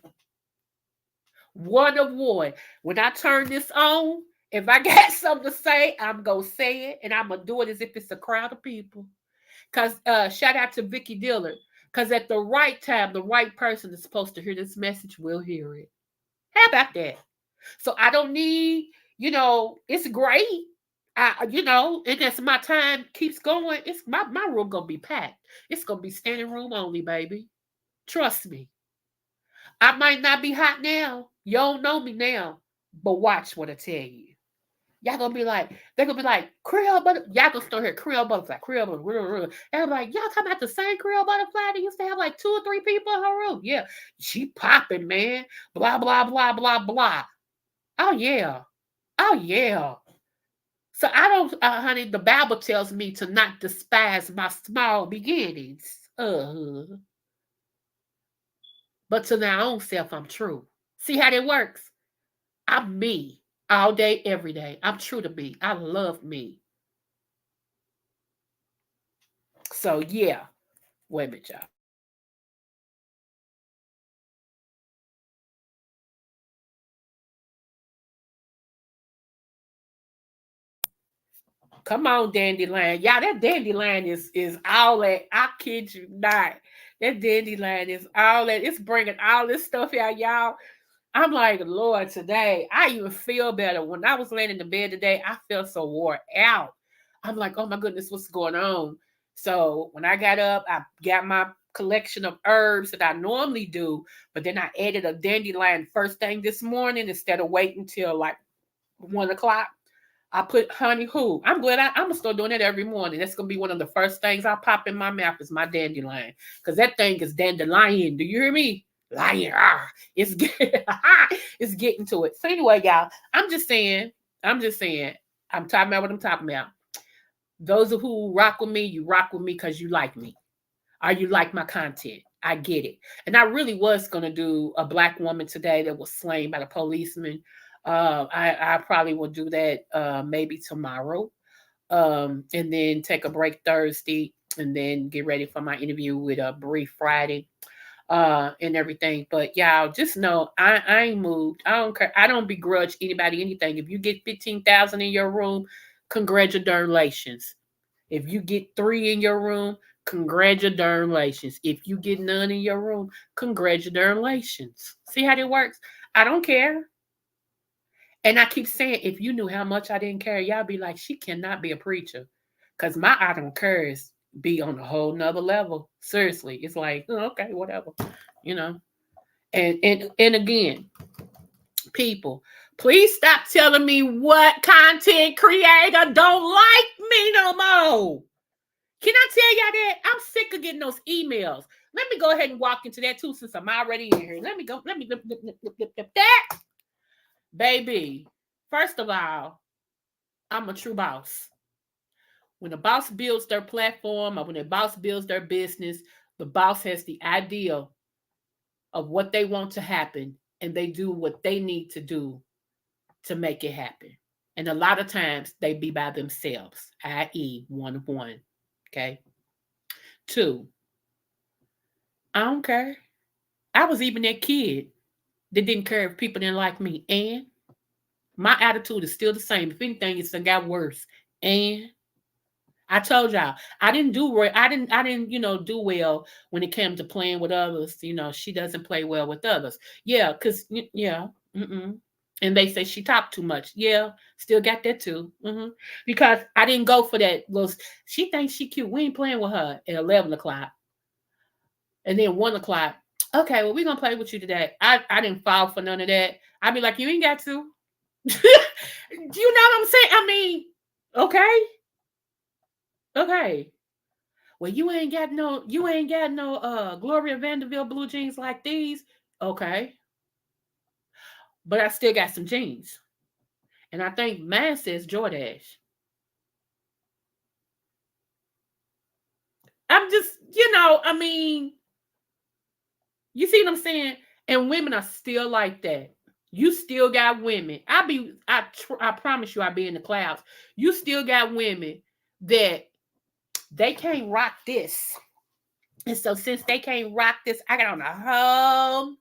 One of one. When I turn this on, if I got something to say, I'm going to say it. And I'm going to do it as if it's a crowd of people. Because shout out to Vicky Dillard. Because at the right time, the right person is supposed to hear this message will hear it. How about that? So I don't need, it's great. And as my time keeps going, it's my room gonna be packed. It's gonna be standing room only, baby. Trust me. I might not be hot now. You don't know me now. But watch what I tell you. Y'all gonna be like, they're gonna be like, Creole butterfly. Y'all gonna start here, Creole butterfly, Creole butterfly. And I'm like, y'all talking about the same Creole butterfly that used to have like 2 or 3 people in her room. Yeah, she popping, man. Blah, blah, blah, blah, blah. Oh, yeah. Oh, yeah. So I don't, honey, the Bible tells me to not despise my small beginnings. But to my own self, I'm true. See how that works? I'm me all day, every day. I'm true to me. I love me. So yeah, wait a minute, y'all. Come on, dandelion. Y'all, that dandelion is all that. I kid you not. That dandelion is all that. It's bringing all this stuff out, y'all. I'm like, Lord, today I even feel better. When I was laying in the bed today, I felt so wore out. I'm like, oh my goodness, what's going on? So when I got up, I got my collection of herbs that I normally do, but then I added a dandelion first thing this morning instead of waiting till like 1 o'clock. I put honey who. I'm glad I'm gonna start doing that every morning. That's gonna be one of the first things I pop in my mouth is my dandelion. Cause that thing is dandelion. Do you hear me? Lion. It's it's getting to it. So anyway, y'all, I'm just saying, I'm talking about what I'm talking about. Those who rock with me, you rock with me because you like me. Or you like my content. I get it. And I really was gonna do a black woman today that was slain by the policeman. I probably will do that maybe tomorrow. And then take a break Thursday and then get ready for my interview with a brief Friday and everything. But y'all just know I ain't moved. I don't care. I don't begrudge anybody anything. If you get 15,000 in your room, congratulations. If you get 3 in your room, congratulations. If you get none in your room, congratulations. See how that works? I don't care. And I keep saying, if you knew how much I didn't care, y'all be like, she cannot be a preacher. Because my I don't cares be on a whole nother level. Seriously. It's like, oh, okay, whatever. You know. And again, people, please stop telling me what content creator don't like me no more. Can I tell y'all that? I'm sick of getting those emails. Let me go ahead and walk into that too since I'm already in here. Let me go. Let me that. Baby, first of all, I'm a true boss. When a boss builds their platform or when a boss builds their business, the boss has the idea of what they want to happen and they do what they need to do to make it happen. And a lot of times they be by themselves, i.e., one of one. Okay. Two, I don't care. I was even that kid that didn't care if people didn't like me. And my attitude is still the same. If anything, it's got worse. And I told y'all, I didn't, do well when it came to playing with others. She doesn't play well with others. Yeah, yeah. Mm-mm. And they say she talked too much. Yeah, still got that too. Because I didn't go for that. She thinks she cute. We ain't playing with her at 11 o'clock. And then 1 o'clock. Okay, well, we're gonna play with you today. I didn't fall for none of that. I'd be like, you ain't got to. You know what I'm saying? I mean, okay. Okay. Well, you ain't got no Gloria Vanderbilt blue jeans like these. Okay. But I still got some jeans. And I think mine says Jordache. I'm just, I mean, you see what I'm saying? And women are still like that. You still got women. I promise you, I'll be in the clouds. You still got women that they can't rock this. And so since they can't rock this, I got on a whole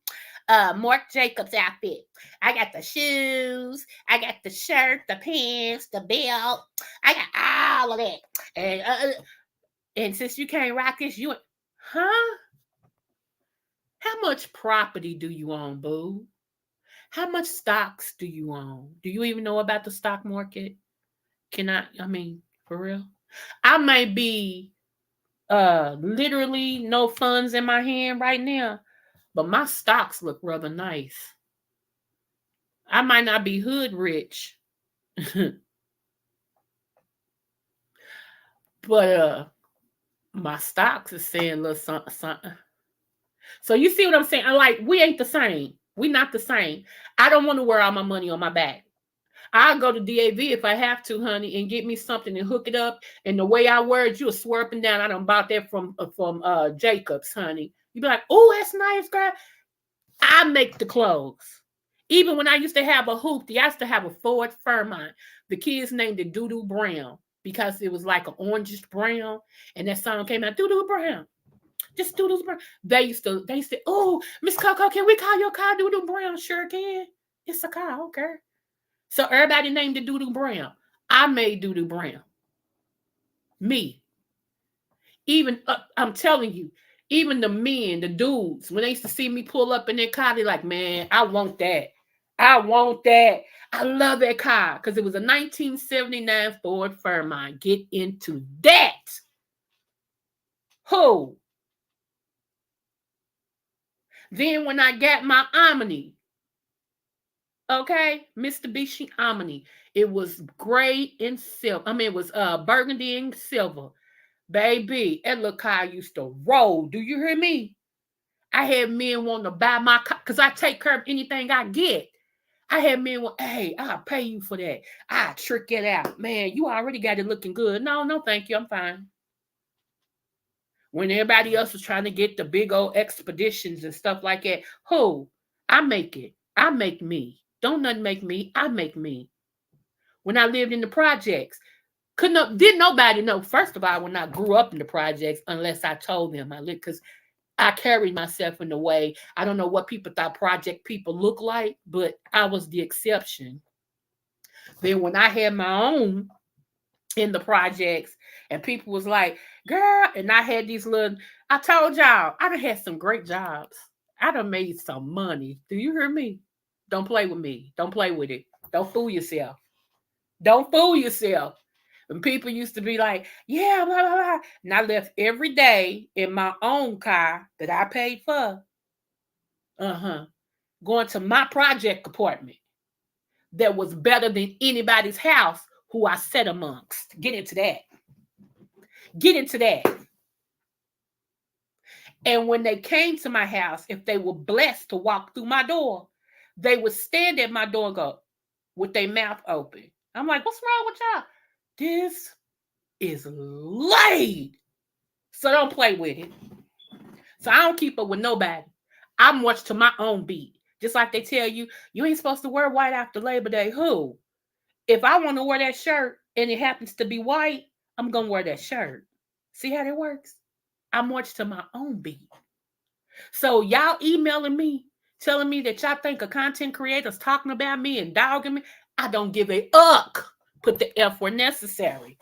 Marc Jacobs outfit. I got the shoes, I got the shirt, the pants, the belt. I got all of that. And since you can't rock this, huh? How much property do you own, boo? How much stocks do you own? Do you even know about the stock market? I mean, for real? I may be literally no funds in my hand right now, but my stocks look rather nice. I might not be hood rich, But my stocks is saying a little something, something. So you see what I'm saying? I like we ain't the same. We not the same. I don't want to wear all my money on my back. I'll go to DAV if I have to, honey, and get me something and hook it up. And the way I wear it, you'll swear up and down. I done bought that from Jacobs, honey. You be like, oh, that's nice, girl. I make the clothes. Even when I used to have a hoopty, I used to have a Ford Fairmont. The kids named it Doodoo Brown because it was like an orangish brown. And that song came out, Doodoo Brown. Just Doodoo Brown. They used to, oh, Miss Coco, can we call your car Doodoo Brown? Sure can. It's a car, okay. So everybody named it Doodoo Brown. I made Doodoo Brown. Me. Even I'm telling you, even the men, the dudes, when they used to see me pull up in their car, they like, man, I want that. I want that. I love that car because it was a 1979 Ford Fairmont. Get into that. Who? Then when I got my Omni, okay, Mitsubishi Omni, it was gray and silver. I mean, it was burgundy and silver. Baby, that little car used to roll. Do you hear me? I had men wanting to buy my car because I take care of anything I get. I had men want, hey, I'll pay you for that. I'll trick it out. Man, you already got it looking good. No, no, thank you. I'm fine. When everybody else was trying to get the big old expeditions and stuff like that, who? I make it. I make me. Don't nothing make me. I make me. When I lived in the projects, didn't nobody know. First of all, when I grew up in the projects, unless I told them I lived, because I carried myself in a way. I don't know what people thought project people look like, but I was the exception. Then when I had my own in the projects, and people was like, "Girl," and I had these little. I told y'all, I done had some great jobs. I done made some money. Do you hear me? Don't play with me. Don't play with it. Don't fool yourself. Don't fool yourself. And people used to be like, yeah, blah, blah, blah. And I left every day in my own car that I paid for. Uh-huh. Going to my project apartment that was better than anybody's house who I sat amongst. Get into that. Get into that. And when they came to my house, if they were blessed to walk through my door, they would stand at my door and go with their mouth open. I'm like, what's wrong with y'all? This is laid. So don't play with it. So I don't keep up with nobody. I march to my own beat. Just like they tell you, you ain't supposed to wear white after Labor Day. Who? If I want to wear that shirt and it happens to be white, I'm going to wear that shirt. See how that works? I march to my own beat. So y'all emailing me, telling me that y'all think a content creator's talking about me and dogging me. I don't give a uck. Put the F where necessary.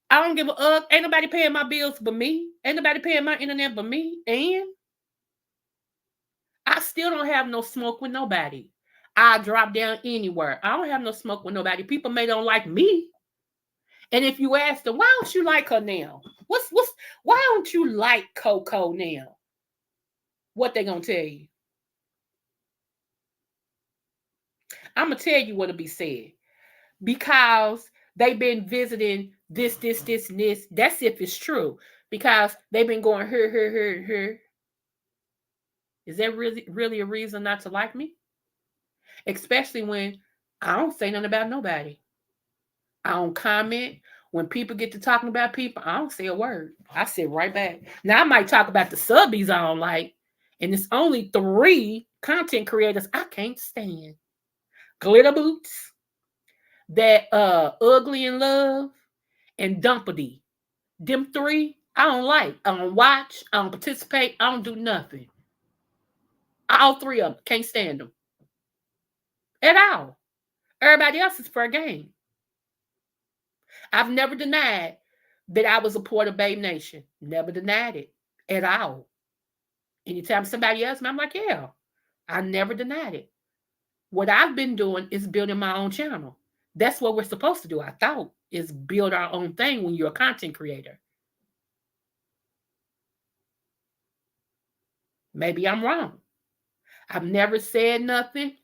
I don't give a uck. Ain't nobody paying my bills but me. Ain't nobody paying my internet but me. And I still don't have no smoke with nobody. I drop down anywhere. I don't have no smoke with nobody. People may don't like me. And if you ask them, why don't you like her now? Why don't you like Coco now? What they gonna tell you? I'm gonna tell you what'll be said. Because they've been visiting this, and this. That's if it's true. Because they've been going here. Is that really a reason not to like me? Especially when I don't say nothing about nobody. I don't comment. When people get to talking about people, I don't say a word. I sit right back. Now I might talk about the subbies I don't like, and it's only 3 content creators I can't stand. Glitter Boots, that Ugly in Love, and Dumpity. Them 3 I don't like. I don't watch. I don't participate. I don't do nothing. All 3 of them can't stand them at all. Everybody else is fair game. I've never denied that I was a part of Babe Nation. Never denied it at all. Anytime somebody asks me, I'm like, yeah, I never denied it. What I've been doing is building my own channel. That's what we're supposed to do, I thought, is build our own thing when you're a content creator. Maybe I'm wrong. I've never said nothing.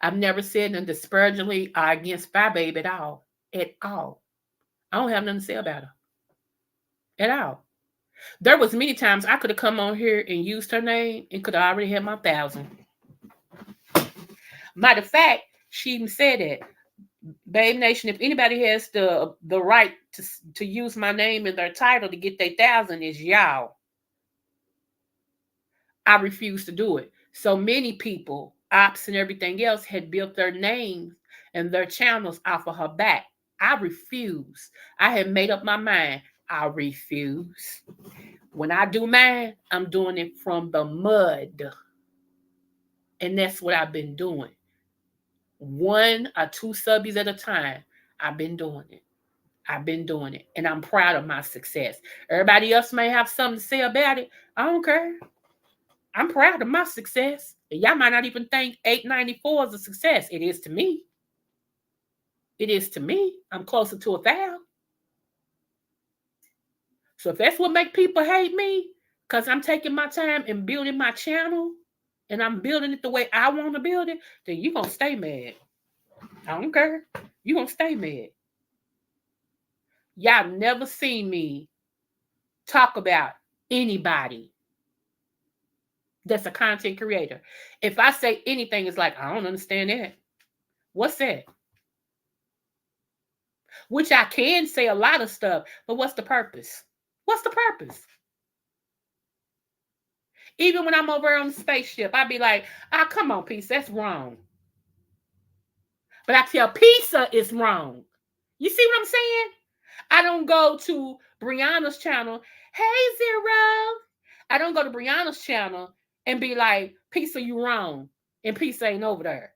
I've never said nothing disparagingly or against Fire Babe at all. At all. I don't have nothing to say about her at all. There was many times I could have come on here and used her name and could have already had my 1,000. Matter of fact, she even said that, Babe Nation, if anybody has the right to use my name in their title to get their 1,000, is y'all. I refuse to do it. So many people, ops and everything else, had built their names and their channels off of her back. I refuse. I had made up my mind. I refuse. When I do mine, I'm doing it from the mud. And that's what I've been doing. One or two subbies at a time. I've been doing it. I've been doing it. And I'm proud of my success. Everybody else may have something to say about it. I don't care. I'm proud of my success. And y'all might not even think 894 is a success. It is to me. It is to me. I'm closer to 1,000. So if that's what make people hate me, because I'm taking my time and building my channel, and I'm building it the way I want to build it, then you're going to stay mad. I don't care. You're going to stay mad. Y'all never seen me talk about anybody that's a content creator. If I say anything, it's like, I don't understand that. What's that? Which I can say a lot of stuff, but what's the purpose? What's the purpose? Even when I'm over on the spaceship, I'd be like, oh, come on, Pizza, that's wrong. But I tell Pizza it's wrong. You see what I'm saying? I don't go to Brianna's channel, hey, Zero. I don't go to Brianna's channel and be like, Pizza, you wrong. And Pizza ain't over there.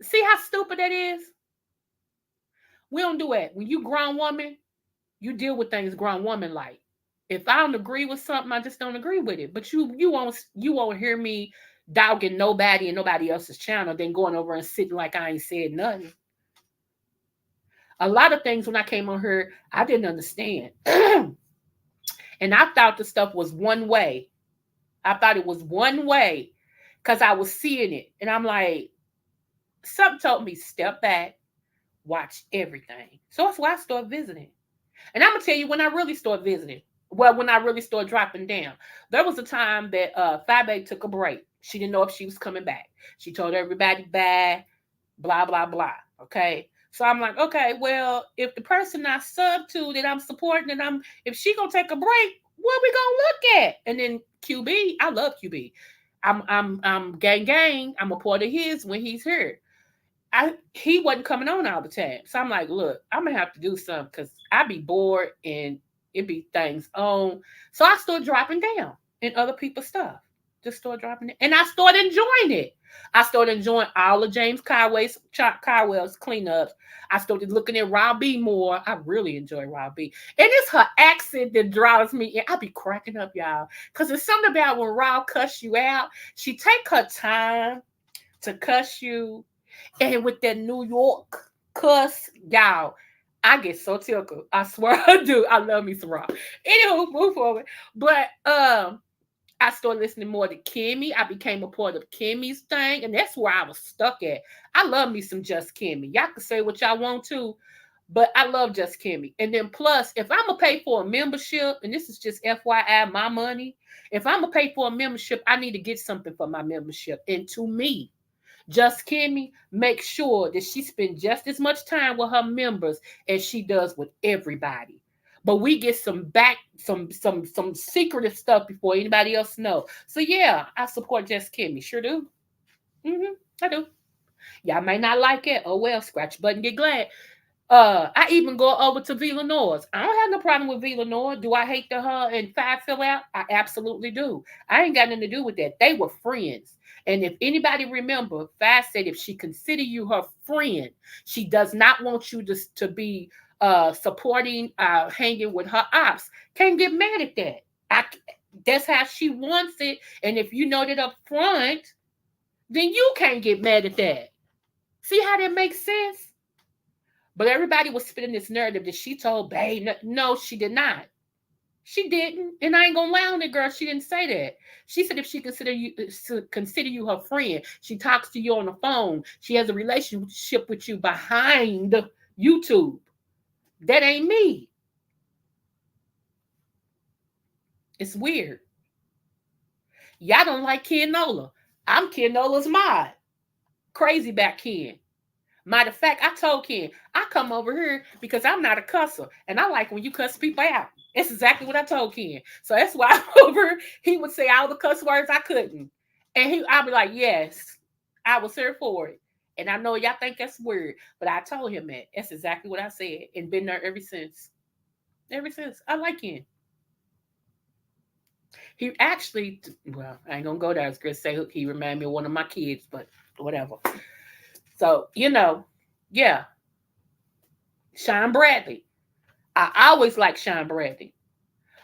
See how stupid that is? We don't do that. When you grown woman, you deal with things grown woman like. If I don't agree with something, I just don't agree with it. But you won't hear me dogging nobody and nobody else's channel, then going over and sitting like I ain't said nothing. A lot of things when I came on here, I didn't understand. And I thought the stuff was one way. I thought it was one way because I was seeing it. And I'm like, something told me step back, watch everything. So that's why I started visiting. And I'm gonna tell you when I really started visiting. Well, when I really started dropping down, there was a time that Fabe took a break. She didn't know if she was coming back. She told everybody bye, blah blah blah. Okay, so I'm like, okay, well, if the person I sub to that I'm supporting, and if she gonna take a break, what we gonna look at? And then QB, I love QB. I'm gang gang. I'm a part of his when he's here. He wasn't coming on all the time. So I'm like, look, I'm gonna have to do something because I be bored and it be things on. So I started dropping down in other people's stuff. Just started dropping it. And I started enjoying it. I started enjoying all of James Caldwell's cleanups. I started looking at Rob B more. I really enjoy Rob B. And it's her accent that drives me in. I be cracking up, y'all. Because it's something about when Rob cuss you out. She take her time to cuss you, and with that New York cuss, y'all, I get so tickled. I swear I do. I love me some rock. Anywho, move forward. But I started listening more to Kimmy. I became a part of Kimmy's thing, and that's where I was stuck at. I love me some Just Kimmy. Y'all can say what y'all want to, but I love Just Kimmy. And then plus, if I'm gonna pay for a membership, and this is just FYI, my money. If I'm gonna pay for a membership, I need to get something for my membership. And to me, just Kimmy make sure that she spends just as much time with her members as she does with everybody. But we get some back, some secretive stuff before anybody else know. So yeah, I support Just Kimmy. Sure do. I do. Y'all may not like it. Oh well, scratch button, get glad. I even go over to Villanova. I don't have no problem with Villanova. Do I hate the her and Five fill out? I absolutely do. I ain't got nothing to do with that. They were friends. And if anybody remember, Five said if she consider you her friend, she does not want you to be supporting, hanging with her ops. Can't get mad at that. I, that's how she wants it. And if you know that up front, then you can't get mad at that. See how that makes sense? But everybody was spinning this narrative that she told Babe. No, she did not. She didn't. And I ain't gonna lie on it, girl. She didn't say that. She said if she consider you her friend, she talks to you on the phone. She has a relationship with you behind YouTube. That ain't me. It's weird. Y'all don't like Ken Nola. I'm Ken Nola's mod. Crazy about Ken. Matter of fact, I told Ken, I come over here because I'm not a cusser. And I like when you cuss people out. That's exactly what I told Ken. So that's why I'm over here. He would say all the cuss words I couldn't. And I'd be like, yes, I was here for it. And I know y'all think that's weird, but I told him that. That's exactly what I said. And been there ever since. Ever since. I like Ken. He actually, well, I ain't gonna go there. I was gonna say he reminded me of one of my kids, but whatever. So, yeah, Sean Bradley. I always liked Sean Bradley.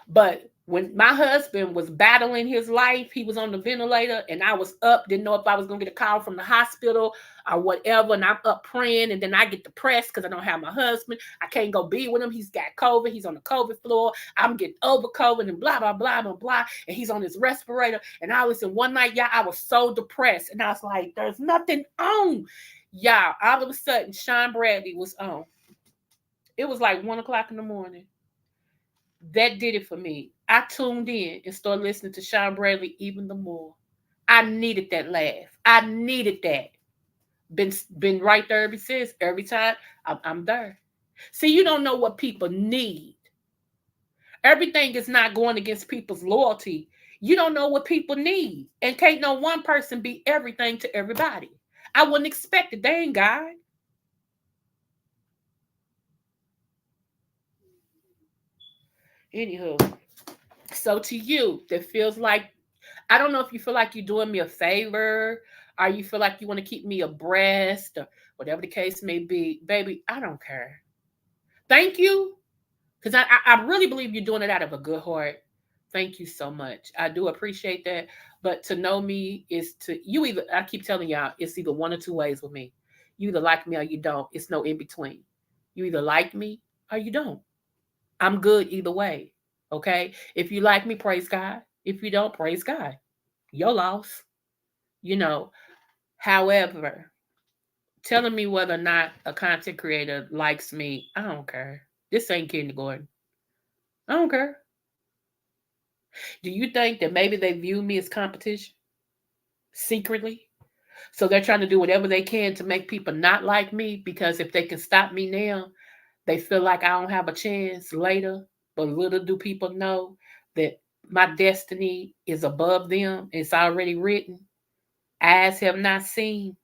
But when my husband was battling his life, he was on the ventilator and I was up, didn't know if I was going to get a call from the hospital or whatever. And I'm up praying and then I get depressed because I don't have my husband. I can't go be with him. He's got COVID. He's on the COVID floor. I'm getting over COVID and blah, blah, blah, blah, blah. And he's on his respirator. And I listen, one night, y'all, I was so depressed. And I was like, there's nothing on. Y'all, all of a sudden, Sean Bradley was on. It was like 1 o'clock in the morning. That did it for me. I tuned in and started listening to Sean Bradley even the more. I needed that laugh. I needed that. Been right there ever since. Every time I'm there. See, you don't know what people need. Everything is not going against people's loyalty. You don't know what people need. And can't no one person be everything to everybody. I wouldn't expect it. They ain't God. Anywho, so to you that feels like, I don't know if you feel like you're doing me a favor or you feel like you want to keep me abreast or whatever the case may be, baby, I don't care. Thank you. Because I really believe you're doing it out of a good heart. Thank you so much. I do appreciate that. But to know me is to, you either, I keep telling y'all, it's either one or two ways with me. You either like me or you don't. It's no in between. You either like me or you don't. I'm good either way. Okay. If you like me, praise God. If you don't, praise God. Your loss. You know, however, telling me whether or not a content creator likes me, I don't care. This ain't kindergarten. I don't care. Do you think that maybe they view me as competition secretly? So they're trying to do whatever they can to make people not like me because if they can stop me now, they feel like I don't have a chance later. But little do people know that my destiny is above them. It's already written. Eyes have not seen,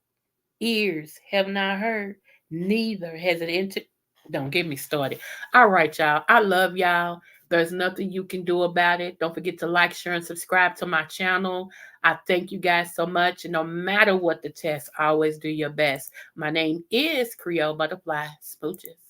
ears have not heard, neither has it entered. Don't get me started. All right, y'all. I love y'all. There's nothing you can do about it. Don't forget to like, share, and subscribe to my channel. I thank you guys so much. And no matter what the test, always do your best. My name is Creole Butterfly Smooches.